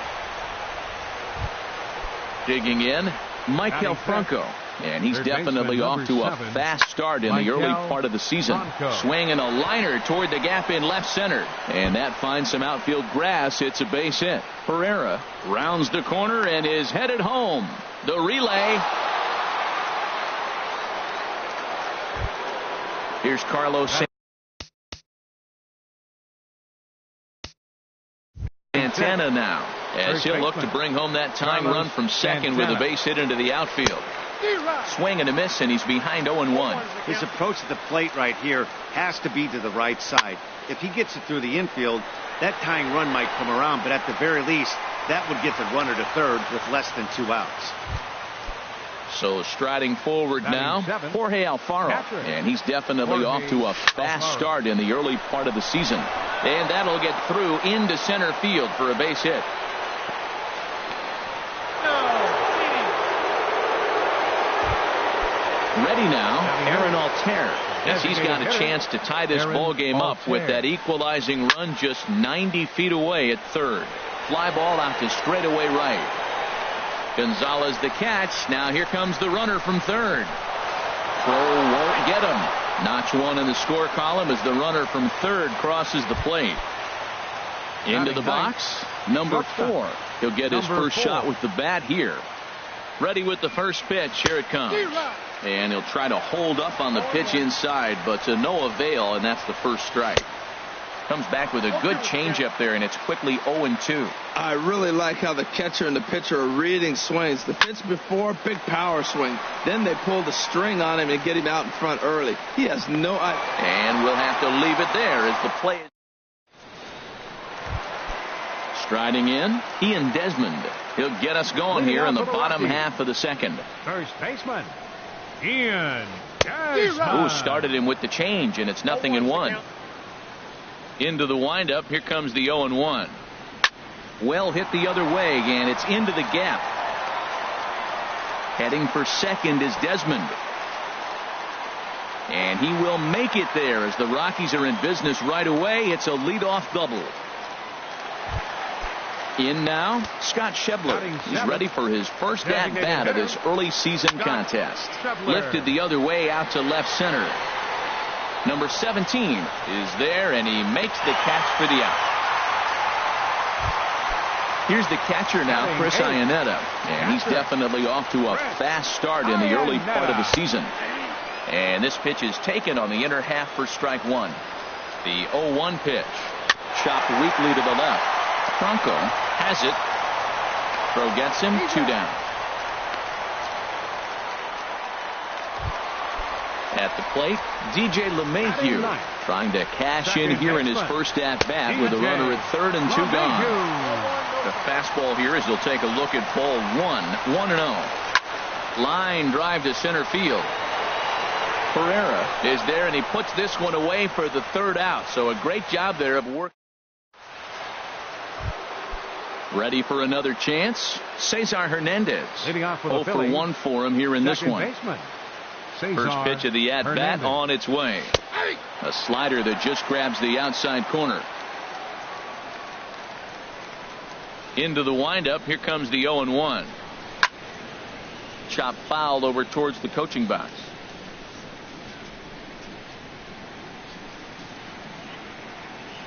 Digging in, Maikel Franco. And he's definitely off to a fast start in the early part of the season. Swinging a liner toward the gap in left center. And that finds some outfield grass. It's a base hit. Herrera rounds the corner and is headed home. The relay. Here's Carlos Santana now, as he'll look to bring home that tying run from second with a base hit into the outfield. Swing and a miss, and he's behind 0-1. His approach to the plate right here has to be to the right side. If he gets it through the infield, that tying run might come around, but at the very least, that would get the runner to third with less than 2 outs. So striding forward now, Jorge Alfaro, and he's definitely off to a fast start in the early part of the season. And that'll get through into center field for a base hit. Ready now, Aaron Altair, as he's got a chance to tie this ball game up with that equalizing run just 90 feet away at third. Fly ball out to straightaway right. Gonzalez the catch. Now here comes the runner from third. Throw won't get him. Notch one in the score column as the runner from third crosses the plate. Into the box, number 4. He'll get his first shot with the bat here. Ready with the first pitch. Here it comes. And he'll try to hold up on the pitch inside, but to no avail, and that's the first strike. Comes back with a good changeup there, and it's quickly 0-2. I really like how the catcher and the pitcher are reading swings. The pitch before, big power swing. Then they pull the string on him and get him out in front early. He has no idea. And we'll have to leave it there as the play is. Striding in, Ian Desmond. He'll get us going here in the bottom half of the second. First baseman, Ian Desmond. Who started him with the change, and it's 0-1. Into the windup. Here comes the 0-1. Well hit the other way, and it's into the gap. Heading for second is Desmond. And he will make it there as the Rockies are in business right away. It's a leadoff double. In now, Scott Schebler. He's ready for his first at-bat of this early season contest. Lifted the other way out to left center. Number 17 is there, and he makes the catch for the out. Here's the catcher now, Chris Iannetta. And he's definitely off to a fast start in the early part of the season. And this pitch is taken on the inner half for strike 1. The 0-1 pitch. Chopped weakly to the left. Franco has it. Throw gets him, 2 down. At the plate, DJ LeMahieu trying to cash in here in his first at-bat with a runner at third and 2 gone. The fastball here as he'll take a look at ball 1, 1-0. Line drive to center field. Pereira is there, and he puts this one away for the third out. So a great job there of work. Ready for another chance. Cesar Hernandez. 0 for 1 for him here in this one. First pitch of the at-bat on its way. A slider that just grabs the outside corner. Into the windup. Here comes the 0-1. Chop foul over towards the coaching box.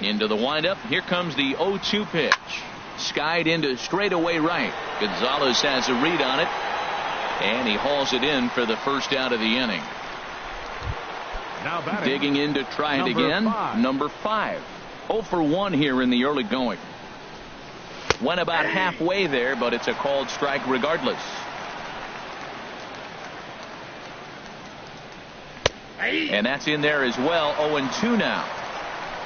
Into the windup. Here comes the 0-2 pitch. Skied into straightaway right. Gonzalez has a read on it. And he hauls it in for the first out of the inning. Now digging in to try it again. Number 5. 0 for 1 here in the early going. Went about halfway there, but it's a called strike regardless. And that's in there as well. 0-2 now.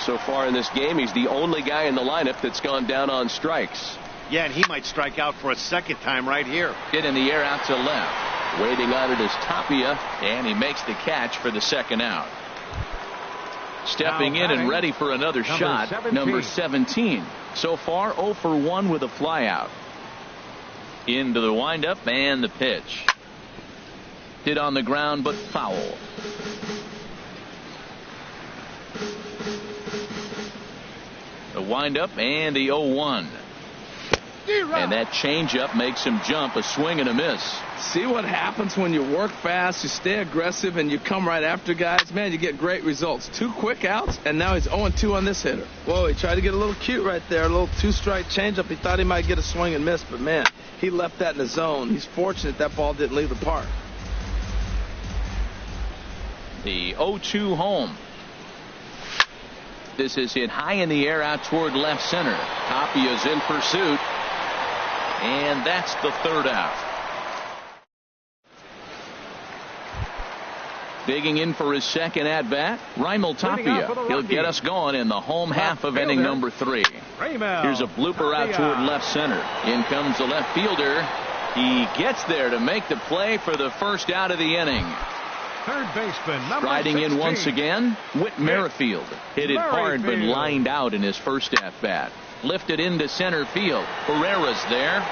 So far in this game, he's the only guy in the lineup that's gone down on strikes. Yeah, and he might strike out for a second time right here. Hit in the air out to left. Waiting on it is Tapia, and he makes the catch for the second out. Stepping in and ready for another shot, number 17. So far, 0 for 1 with a flyout. Into the windup and the pitch. Hit on the ground, but foul. The windup and the 0-1. And that changeup makes him jump. A swing and a miss. See what happens when you work fast, you stay aggressive, and you come right after guys? Man, you get great results. 2 quick outs, and now he's 0-2 on this hitter. Whoa, he tried to get a little cute right there. A little 2-strike changeup. He thought he might get a swing and miss, but man, he left that in the zone. He's fortunate that ball didn't leave the park. The 0-2 home. This is hit high in the air out toward left center. Tapia's in pursuit. And that's the third out. Digging in for his second at-bat, Raimel Tapia. He'll get us going in the home half of inning number 3. Here's a blooper out toward left center. In comes the left fielder. He gets there to make the play for the first out of the inning. Third baseman, riding in once again, Whit Merrifield. Hit it hard, but lined out in his first at-bat. Lifted into center field. Pereira's there.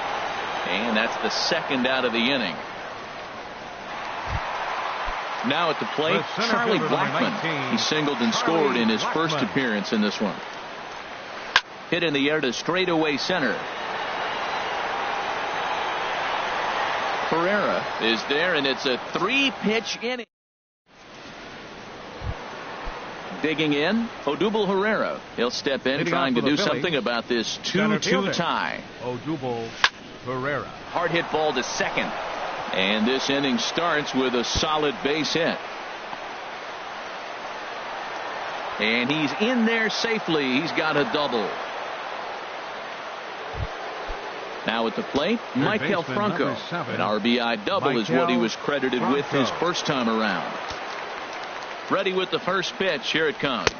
And that's the second out of the inning. Now at the plate, Charlie Blackmon. He singled and scored in his first appearance in this one. Hit in the air to straightaway center. Pereira is there, and it's a 3-pitch inning. Digging in, Odubel Herrera. He'll step in trying to do something about this 2-2 tie. Odubel Herrera. Hard hit ball to second. And this inning starts with a solid base hit. And he's in there safely. He's got a double. Now at the plate, Maikel Franco. An RBI double is what he was credited with his first time around. Ready with the first pitch. Here it comes.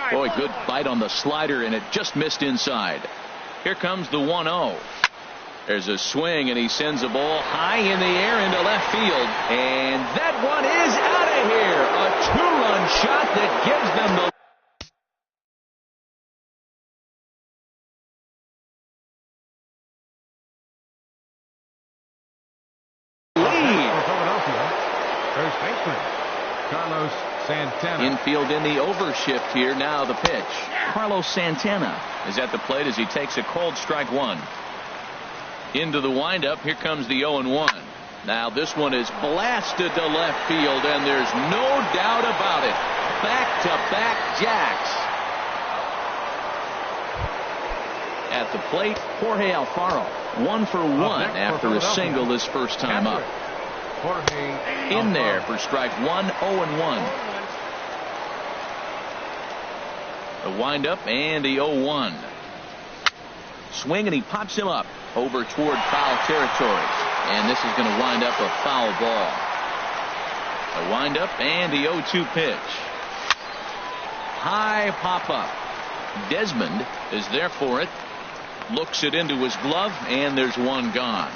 Boy, good bite on the slider, and it just missed inside. Here comes the 1-0. There's a swing, and he sends a ball high in the air into left field. And that one is out of here. A two-run shot that gives them the First baseman, Carlos Santana. infield in the overshift here. Now the pitch. Carlos Santana is at the plate as he takes a cold strike one. Into the windup. Here comes the 0-1. Now this one is blasted to left field, and there's no doubt about it. Back-to-back jacks. At the plate, Jorge Alfaro. 1 for 1 after a single his first time up. In there for strike one, 0-1. The windup and the 0-1. Swing, and he pops him up over toward foul territory. And this is going to wind up a foul ball. A windup and the 0-2 pitch. High pop up. Desmond is there for it. Looks it into his glove, and there's one gone.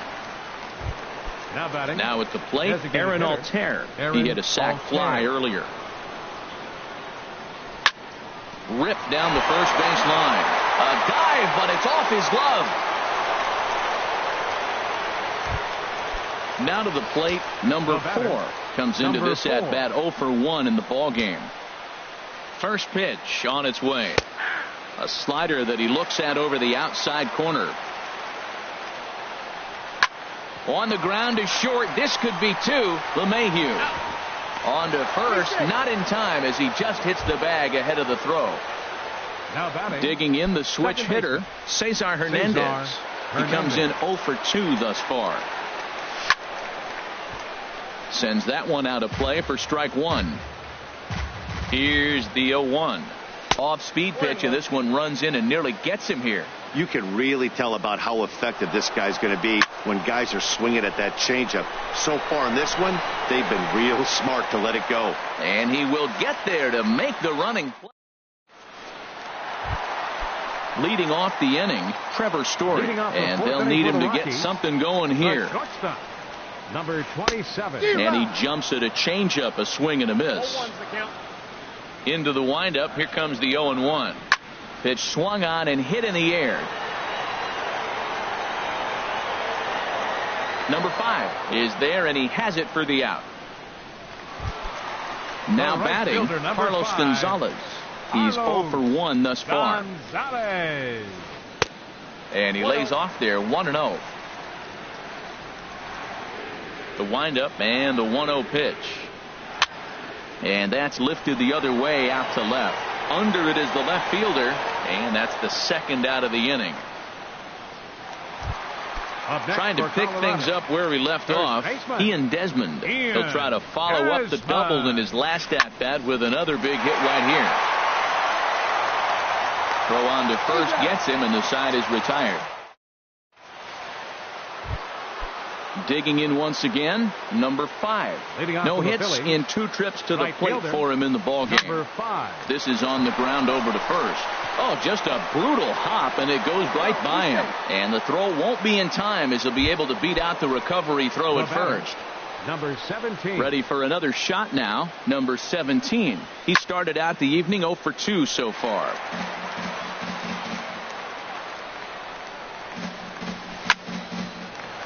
Now at the plate, Aaron Altair. He hit a sac fly earlier. Ripped down the first base line. A dive, but it's off his glove. Now to the plate, number 4 comes into this at bat 0 for 1 in the ball game. First pitch on its way. A slider that he looks at over the outside corner. On the ground is short. This could be 2. LeMahieu on to first, not in time as he just hits the bag ahead of the throw. Digging in, the switch hitter, Cesar Hernandez. He comes in 0 for 2 thus far. Sends that one out of play for strike one. Here's the 0-1. Off-speed pitch, and this one runs in and nearly gets him here. You can really tell about how effective this guy's going to be when guys are swinging at that changeup. So far in this one, they've been real smart to let it go. And he will get there to make the running play. Leading off the inning, Trevor Story, and they'll need him to get something going here. Number 27. And he jumps at a changeup, a swing and a miss. Into the windup. Here comes the 0-1. Pitch swung on and hit in the air. Number 5 is there, and he has it for the out. Now batting, Carlos Gonzalez. He's 0 for 1 thus far. And he lays off there, 1-0. The windup and the 1-0 pitch. And that's lifted the other way out to left. Under it is the left fielder, and that's the second out of the inning. Trying to pick things up where we left off, Ian Desmond. He'll try to follow up the double in his last at-bat with another big hit right here. Throw on to first gets him, and the side is retired. Digging in once again, number 5. No hits in 2 trips to the plate for him in the ballgame. This is on the ground over to first. Oh, just a brutal hop, and it goes right by him. And the throw won't be in time as he'll be able to beat out the recovery throw at first. Number 17. Ready for another shot now, number 17. He started out the evening 0 for 2 so far.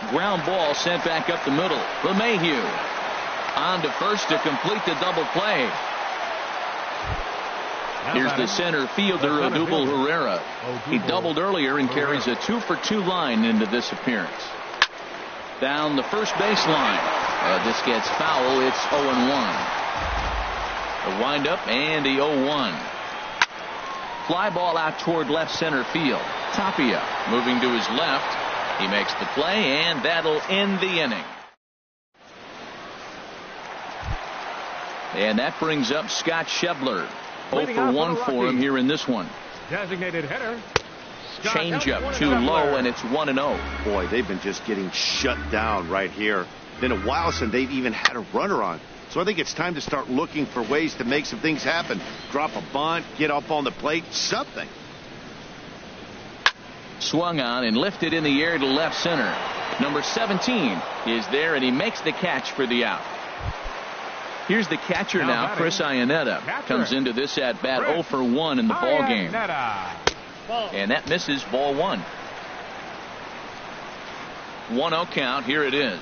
Ground ball sent back up the middle. LeMahieu on to first to complete the double play. Here's the center fielder, Odubel Herrera. He doubled earlier and carries a 2 for 2 line into this appearance. Down the first baseline. This gets foul. It's 0-1. The windup and the 0-1. Fly ball out toward left center field. Tapia moving to his left. He makes the play, and that'll end the inning. And that brings up Scott Schebler. 0 for 1 for him here in this one. Designated hitter. Changeup too low, and it's 1-0. Boy, they've been just getting shut down right here. Been a while since they've even had a runner on. So I think it's time to start looking for ways to make some things happen. Drop a bunt, get up on the plate, something. Swung on and lifted in the air to left center. Number 17 is there, and he makes the catch for the out. Here's the catcher now, Chris Iannetta. Comes into this at bat 0 for 1 in the ball game. And that misses, ball 1. 1-0 count. Here it is.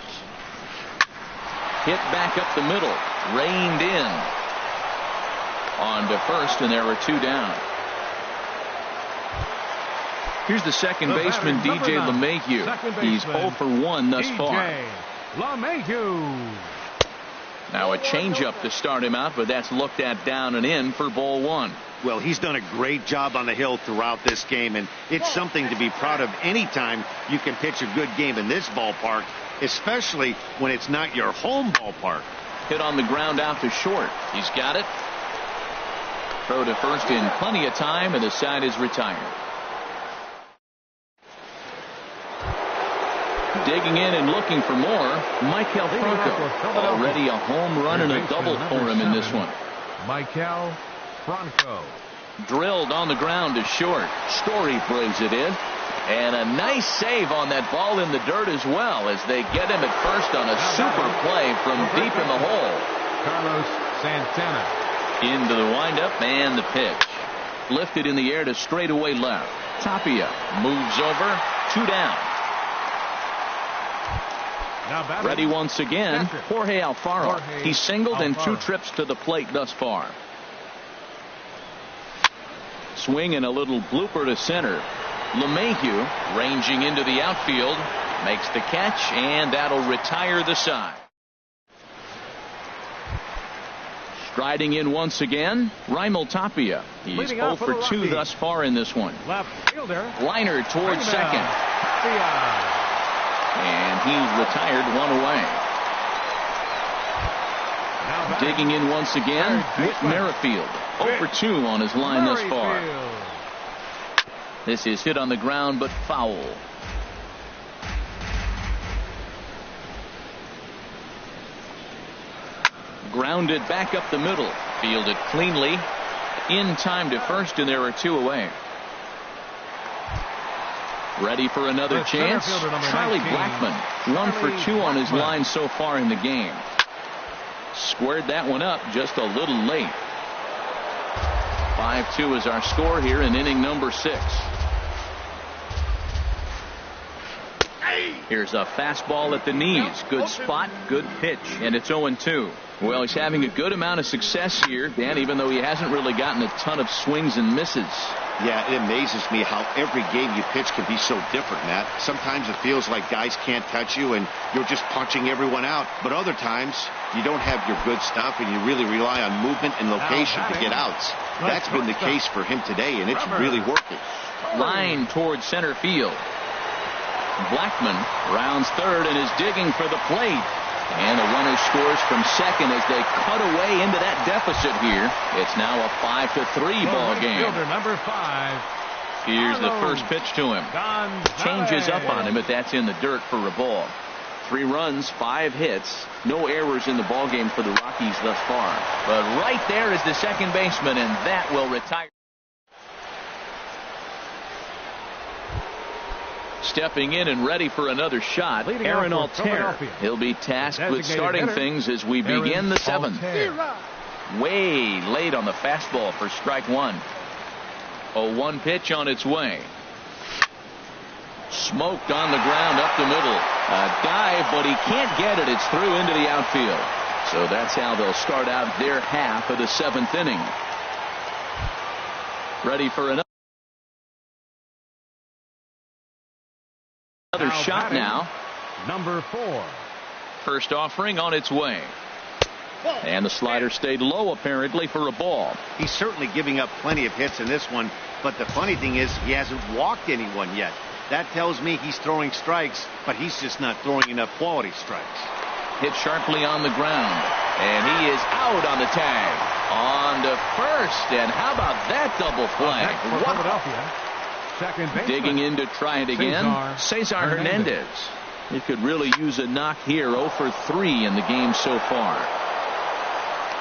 Hit back up the middle. Reined in. On to first, and there were 2 down. Here's the second baseman, DJ LeMahieu. He's 0 for 1 thus far. Now a changeup to start him out, but that's looked at down and in for ball 1. Well, he's done a great job on the hill throughout this game, and it's something to be proud of anytime you can pitch a good game in this ballpark, especially when it's not your home ballpark. Hit on the ground out to short. He's got it. Throw to first in plenty of time, and the side is retired. Digging in and looking for more, Maikel Franco. Already a home run and a double for him in this one. Maikel Franco. Drilled on the ground to short. Story brings it in. And a nice save on that ball in the dirt as well, as they get him at first on a super play from deep in the hole. Carlos Santana. Into the windup and the pitch. Lifted in the air to straightaway left. Tapia moves over. 2 down. Ready once again, Jorge Alfaro. He singled in 2 trips to the plate thus far. Swing and a little blooper to center. LeMahieu ranging into the outfield, makes the catch, and that'll retire the side. Striding in once again, Raimel Tapia. He's 0 for 2 thus far in this one. Left fielder. Liner towards second. And he's retired 1 away. Digging in once again, Whit Merrifield. 0 for 2 on his line thus far. This is hit on the ground, but foul. Grounded back up the middle. Fielded cleanly. In time to first, and there are 2 away. Ready for another chance. Charlie Blackmon, 1 for 2 on his line so far in the game. Squared that one up just a little late. 5-2 is our score here in inning number 6. Here's a fastball at the knees. Good spot, good pitch, and it's 0-2. Well, he's having a good amount of success here, Dan, even though he hasn't really gotten a ton of swings and misses. Yeah, it amazes me how every game you pitch can be so different, Matt. Sometimes it feels like guys can't touch you and you're just punching everyone out. But other times you don't have your good stuff and you really rely on movement and location to get outs. That's been the case for him today, and it's really working. Line towards center field. Blackmon rounds third and is digging for the plate. And the runner scores from second as they cut away into that deficit here. It's now a 5-3 ball game. Number 5. Here's the first pitch to him. Changes up on him, but that's in the dirt for a ball. 3 runs, 5 hits, no errors in the ball game for the Rockies thus far. But right there is the second baseman, and that will retire. Stepping in and ready for another shot, Aaron Altair. He'll be tasked with starting things as we begin the 7th. Way late on the fastball for strike 1. 0-1 pitch on its way. Smoked on the ground up the middle. A dive, but he can't get it. It's through into the outfield. So that's how they'll start out their half of the 7th inning. Ready for another shot now. Number 4. First offering on its way. And the slider stayed low, apparently, for a ball. He's certainly giving up plenty of hits in this one, but the funny thing is he hasn't walked anyone yet. That tells me he's throwing strikes, but he's just not throwing enough quality strikes. Hit sharply on the ground, and he is out on the tag. On to first, and how about that double play? Philadelphia. Second baseman. Digging in to try it again, Cesar Hernandez. He could really use a knock here. 0 for 3 in the game so far.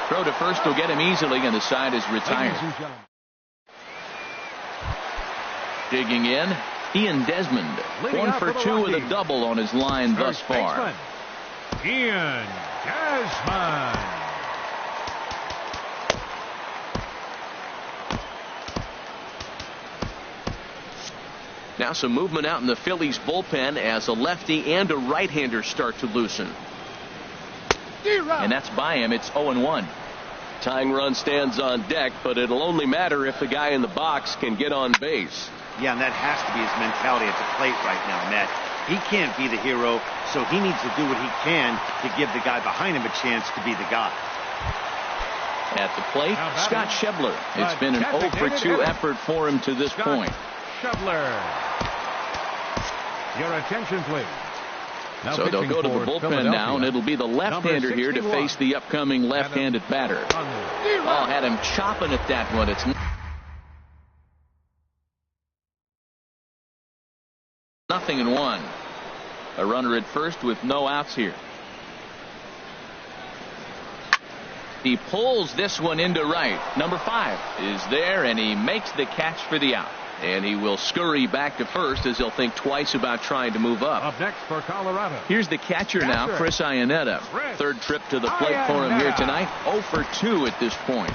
Throw to first will get him easily, and the side is retired. Digging in, Ian Desmond. 1 for 2 with a double on his line thus far. Ian Desmond. Now some movement out in the Phillies bullpen as a lefty and a right-hander start to loosen. And that's by him. It's 0-1. Tying run stands on deck, but it'll only matter if the guy in the box can get on base. Yeah, and that has to be his mentality at the plate right now, Matt. He can't be the hero, so he needs to do what he can to give the guy behind him a chance to be the guy. At the plate, Scott Schebler. It's been an 0 for 2 effort for him to this point. Schebler. Your attention, please. So they'll go to the bullpen now, and it'll be the left-hander here to face the upcoming left-handed batter. Oh, had him chopping at that one. It's nothing in one. A runner at first with no outs here. He pulls this one into right. Number 5 is there, and he makes the catch for the out. And he will scurry back to first as he'll think twice about trying to move up. Up next for Colorado. Here's the catcher now, Chris Iannetta. Third trip to the plate for him here tonight. 0 for 2 at this point.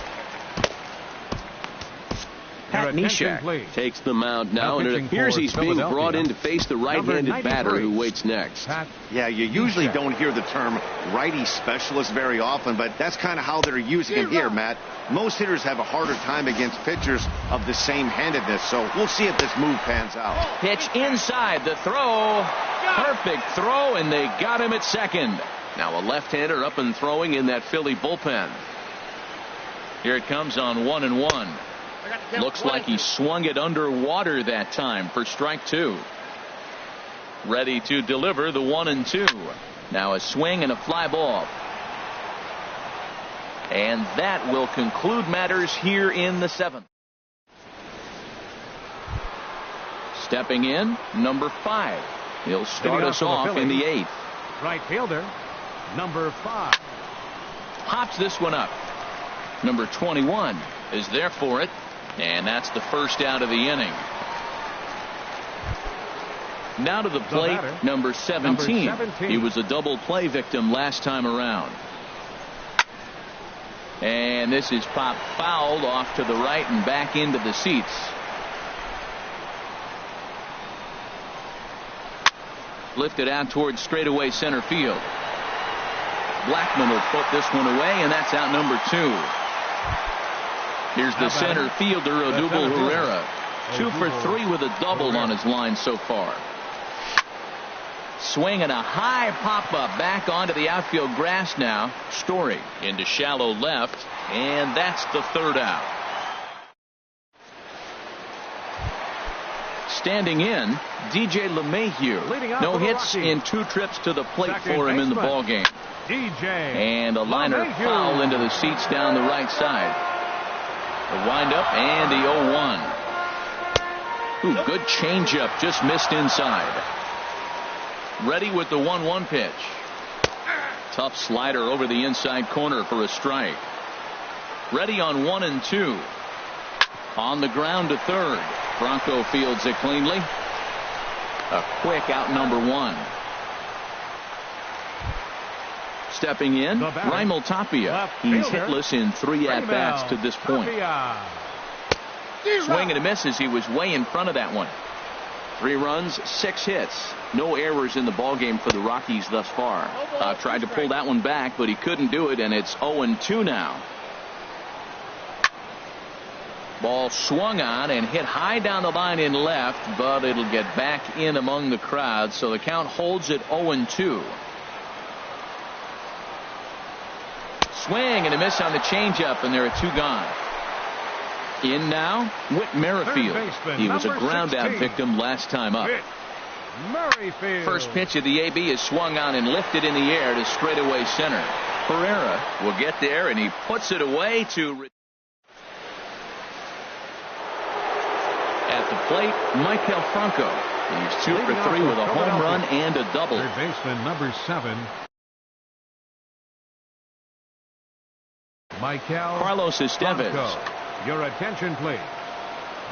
Pat Neshek takes the mound now, and it appears he's being brought in to face the right-handed batter who waits next. Yeah, you usually don't hear the term righty specialist very often, but that's kind of how they're using it here, Matt. Most hitters have a harder time against pitchers of the same handedness, so we'll see if this move pans out. Pitch inside, the throw. Perfect throw, and they got him at second. Now a left-hander up and throwing in that Philly bullpen. Here it comes on 1-1. Looks like he swung it underwater that time for strike 2. Ready to deliver the 1-2. Now a swing and a fly ball. And that will conclude matters here in the 7th. Stepping in, number 5. He'll start us off in the 8th. Right fielder, number 5. Pops this one up. Number 21 is there for it. And that's the first out of the inning. Now to the plate, number 17. He was a double play victim last time around. And this is popped fouled off to the right and back into the seats. Lifted out towards straightaway center field. Blackman will put this one away, and that's out number 2. Here's the center fielder, Odubel Herrera. 2 for 3 with a double on his line so far. Swing and a high pop-up back onto the outfield grass now. Story into shallow left, and that's the 3rd out. Standing in, DJ LeMahieu. No hits in 2 trips to the plate for him in the ballgame. And a liner foul into the seats down the right side. The windup and the 0-1. Ooh, good changeup, just missed inside. Ready with the 1-1 pitch. Tough slider over the inside corner for a strike. Ready on 1-2. On the ground to third. Bronco fields it cleanly. A quick out number 1. Stepping in, Raimel Tapia. He's hitless in 3 at-bats to this point. Swing and a miss as he was way in front of that one. 3 runs, 6 hits. No errors in the ballgame for the Rockies thus far. Tried to pull that one back, but he couldn't do it, and it's 0-2 now. Ball swung on and hit high down the line in left, but it'll get back in among the crowd, so the count holds at 0-2. Swing and a miss on the changeup, and there are 2 gone. In now, Whit Merrifield. He was a ground-out victim last time up. First pitch of the AB is swung on and lifted in the air to straightaway center. Pereira will get there, and he puts it away to... At the plate, Michael Franco. He's 2 for 3 with a home run and a double. Third baseman, number 7. Michael Carlos Estevez. Franco. Your attention, please.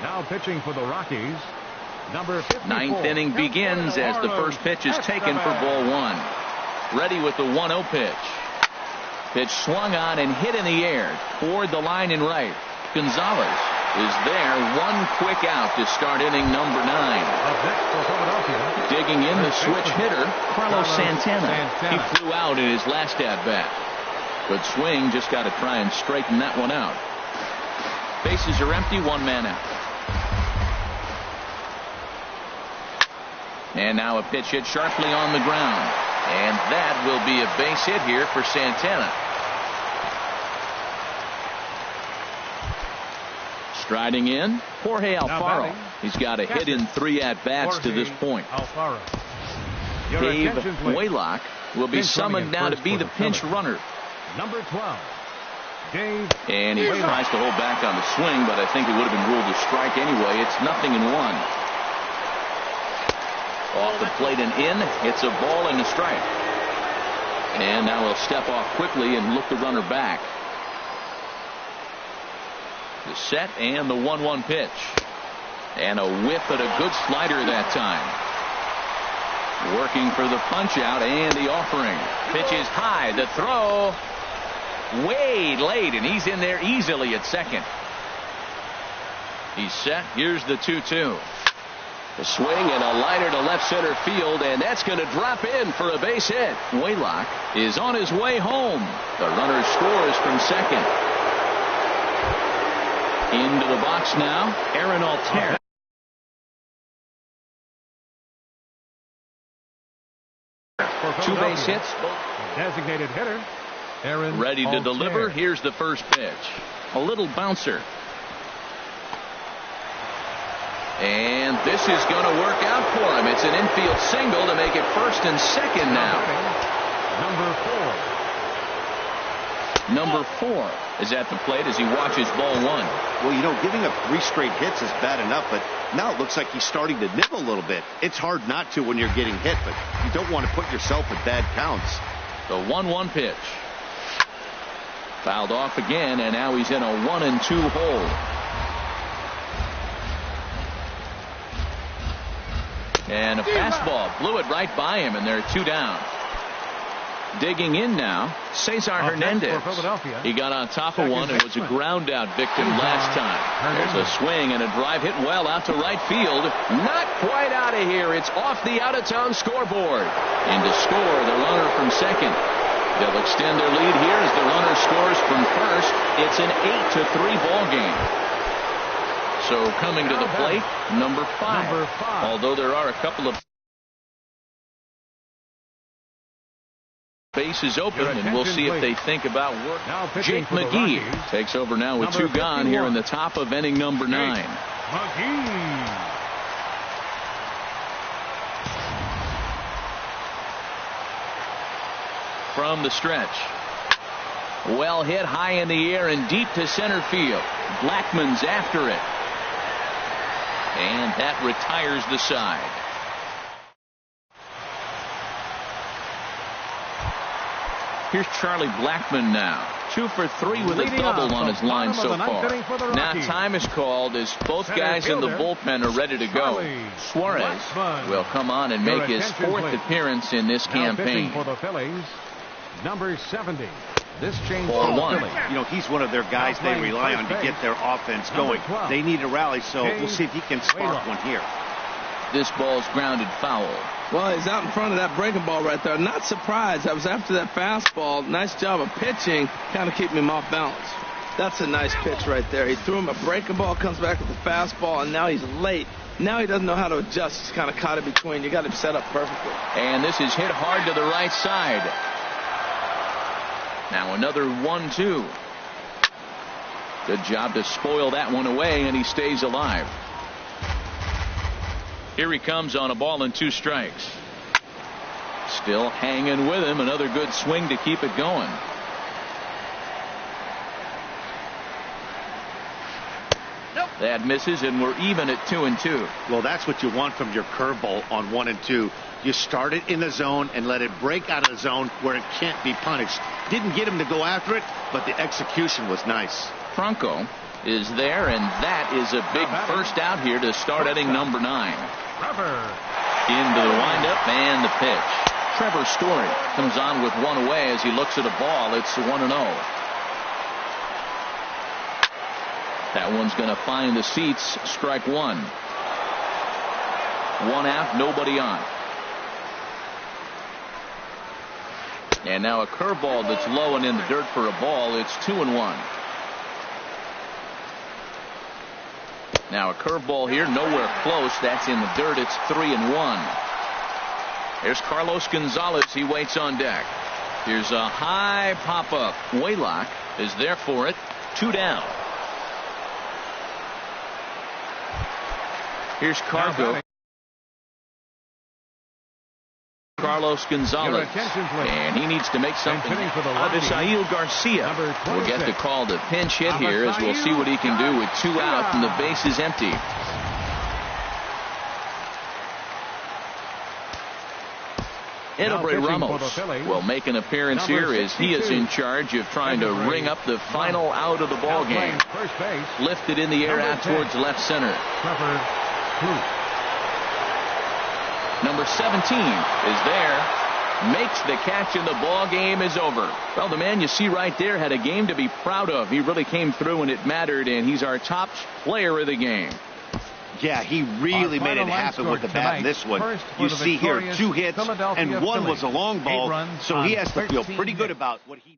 Now pitching for the Rockies, number 54. Ninth inning begins as the first pitch is taken for ball 1. Ready with the 1-0 pitch. Pitch swung on and hit in the air toward the line in right. Gonzalez is there. 1 quick out to start inning number 9. Up next for Philadelphia, digging in the switch hitter, Carlos Santana. He flew out in his last at-bat. Good swing, just got to try and straighten that one out. Bases are empty, 1 man out. And now a pitch hit sharply on the ground. And that will be a base hit here for Santana. Striding in, Jorge Alfaro. He's got a hit in 3 at-bats to this point. Dave Waylock will be summoned now to be the pinch runner. Number 12. Dave. And he tries to hold back on the swing, but I think it would have been ruled a strike anyway. It's 0-1. Off the plate and in. It's a ball and a strike. And now he'll step off quickly and look the runner back. The set and the 1-1 pitch. And a whip at a good slider that time. Working for the punch out and the offering. Pitch is high. The throw. Way late, and he's in there easily at second. He's set. Here's the 2-2. A swing and a liner to left center field, and that's going to drop in for a base hit. Waylock is on his way home. The runner scores from second. Into the box now, Aaron Altair. Two base hits. Designated hitter, Aaron ready to Altair. deliver. Here's the first pitch. A little bouncer. And this is going to work out for him. It's an infield single to make it first and second now. Number four is at the plate as he watches ball 1. Well, you know, giving up 3 straight hits is bad enough, but now it looks like he's starting to nibble a little bit. It's hard not to when you're getting hit, but you don't want to put yourself at bad counts. The 1-1 pitch. Fouled off again, and now he's in a 1-2 hole. And a fastball blew it right by him, and they're 2 down. Digging in now, Cesar Hernandez. He got on top of one and was a ground out victim last time. There's a swing and a drive hit well out to right field. Not quite out of here. It's off the out of town scoreboard. And to score, the runner from second. They'll extend their lead here as the runner scores from first. It's an 8-3 ball game. So coming to the plate, number 5. Although there are a couple of bases open, and we'll see if they think about work. Jake McGee takes over now with 2 gone here in the top of inning number 9. From the stretch. Well hit high in the air and deep to center field. Blackmon's after it. And that retires the side. Here's Charlie Blackmon now. 2 for 3 with a double on his line so far. Now time is called as both guys in the bullpen are ready to go. Suarez will come on and make his 4th appearance in this campaign. For the Phillies, number 70. This change Ball 1. You know, he's one of their guys they rely on to get their offense going. They need a rally, so we'll see if he can spark one here. This ball's grounded foul. Well, he's out in front of that breaking ball right there. Not surprised. I was after that fastball. Nice job of pitching, kind of keeping him off balance. That's a nice pitch right there. He threw him a breaking ball, comes back with the fastball, and now he's late. Now he doesn't know how to adjust. He's kind of caught in between. You got him set up perfectly. And this is hit hard to the right side. Now another 1-2. Good job to spoil that one away, and he stays alive. Here he comes on a ball and 2 strikes. Still hanging with him. Another good swing to keep it going. That misses, and we're even at 2-2. Well, that's what you want from your curveball on 1 and 2. You start it in the zone and let it break out of the zone where it can't be punished. Didn't get him to go after it, but the execution was nice. Franco is there, and that is a big first out here to start inning number 9. Into the windup and the pitch. Trevor Story comes on with 1 away as he looks at a ball. It's 1-0. That one's going to find the seats. Strike 1. 1 out, nobody on. And now a curveball that's low and in the dirt for a ball. It's 2-1. Now a curveball here, nowhere close. That's in the dirt. It's 3-1. There's Carlos Gonzalez. He waits on deck. Here's a high pop-up. Waylock is there for it. 2 down. Here's Cargo. Carlos Gonzalez. And he needs to make something out of Asael Garcia. We'll get the call to pinch hit here as we'll see what he can do with 2 out and the base is empty. Edobre Ramos will make an appearance here as he is in charge of trying to ring up the final out of the ball game. Lifted in the air out towards left center. Number 17 is there. Makes the catch and the ball game is over. Well, the man you see right there had a game to be proud of. He really came through and it mattered, and he's our top player of the game. Yeah, he really made it happen with the bat in this one. You see here 2 hits, and 1 was a long ball, so he has to feel pretty good about what he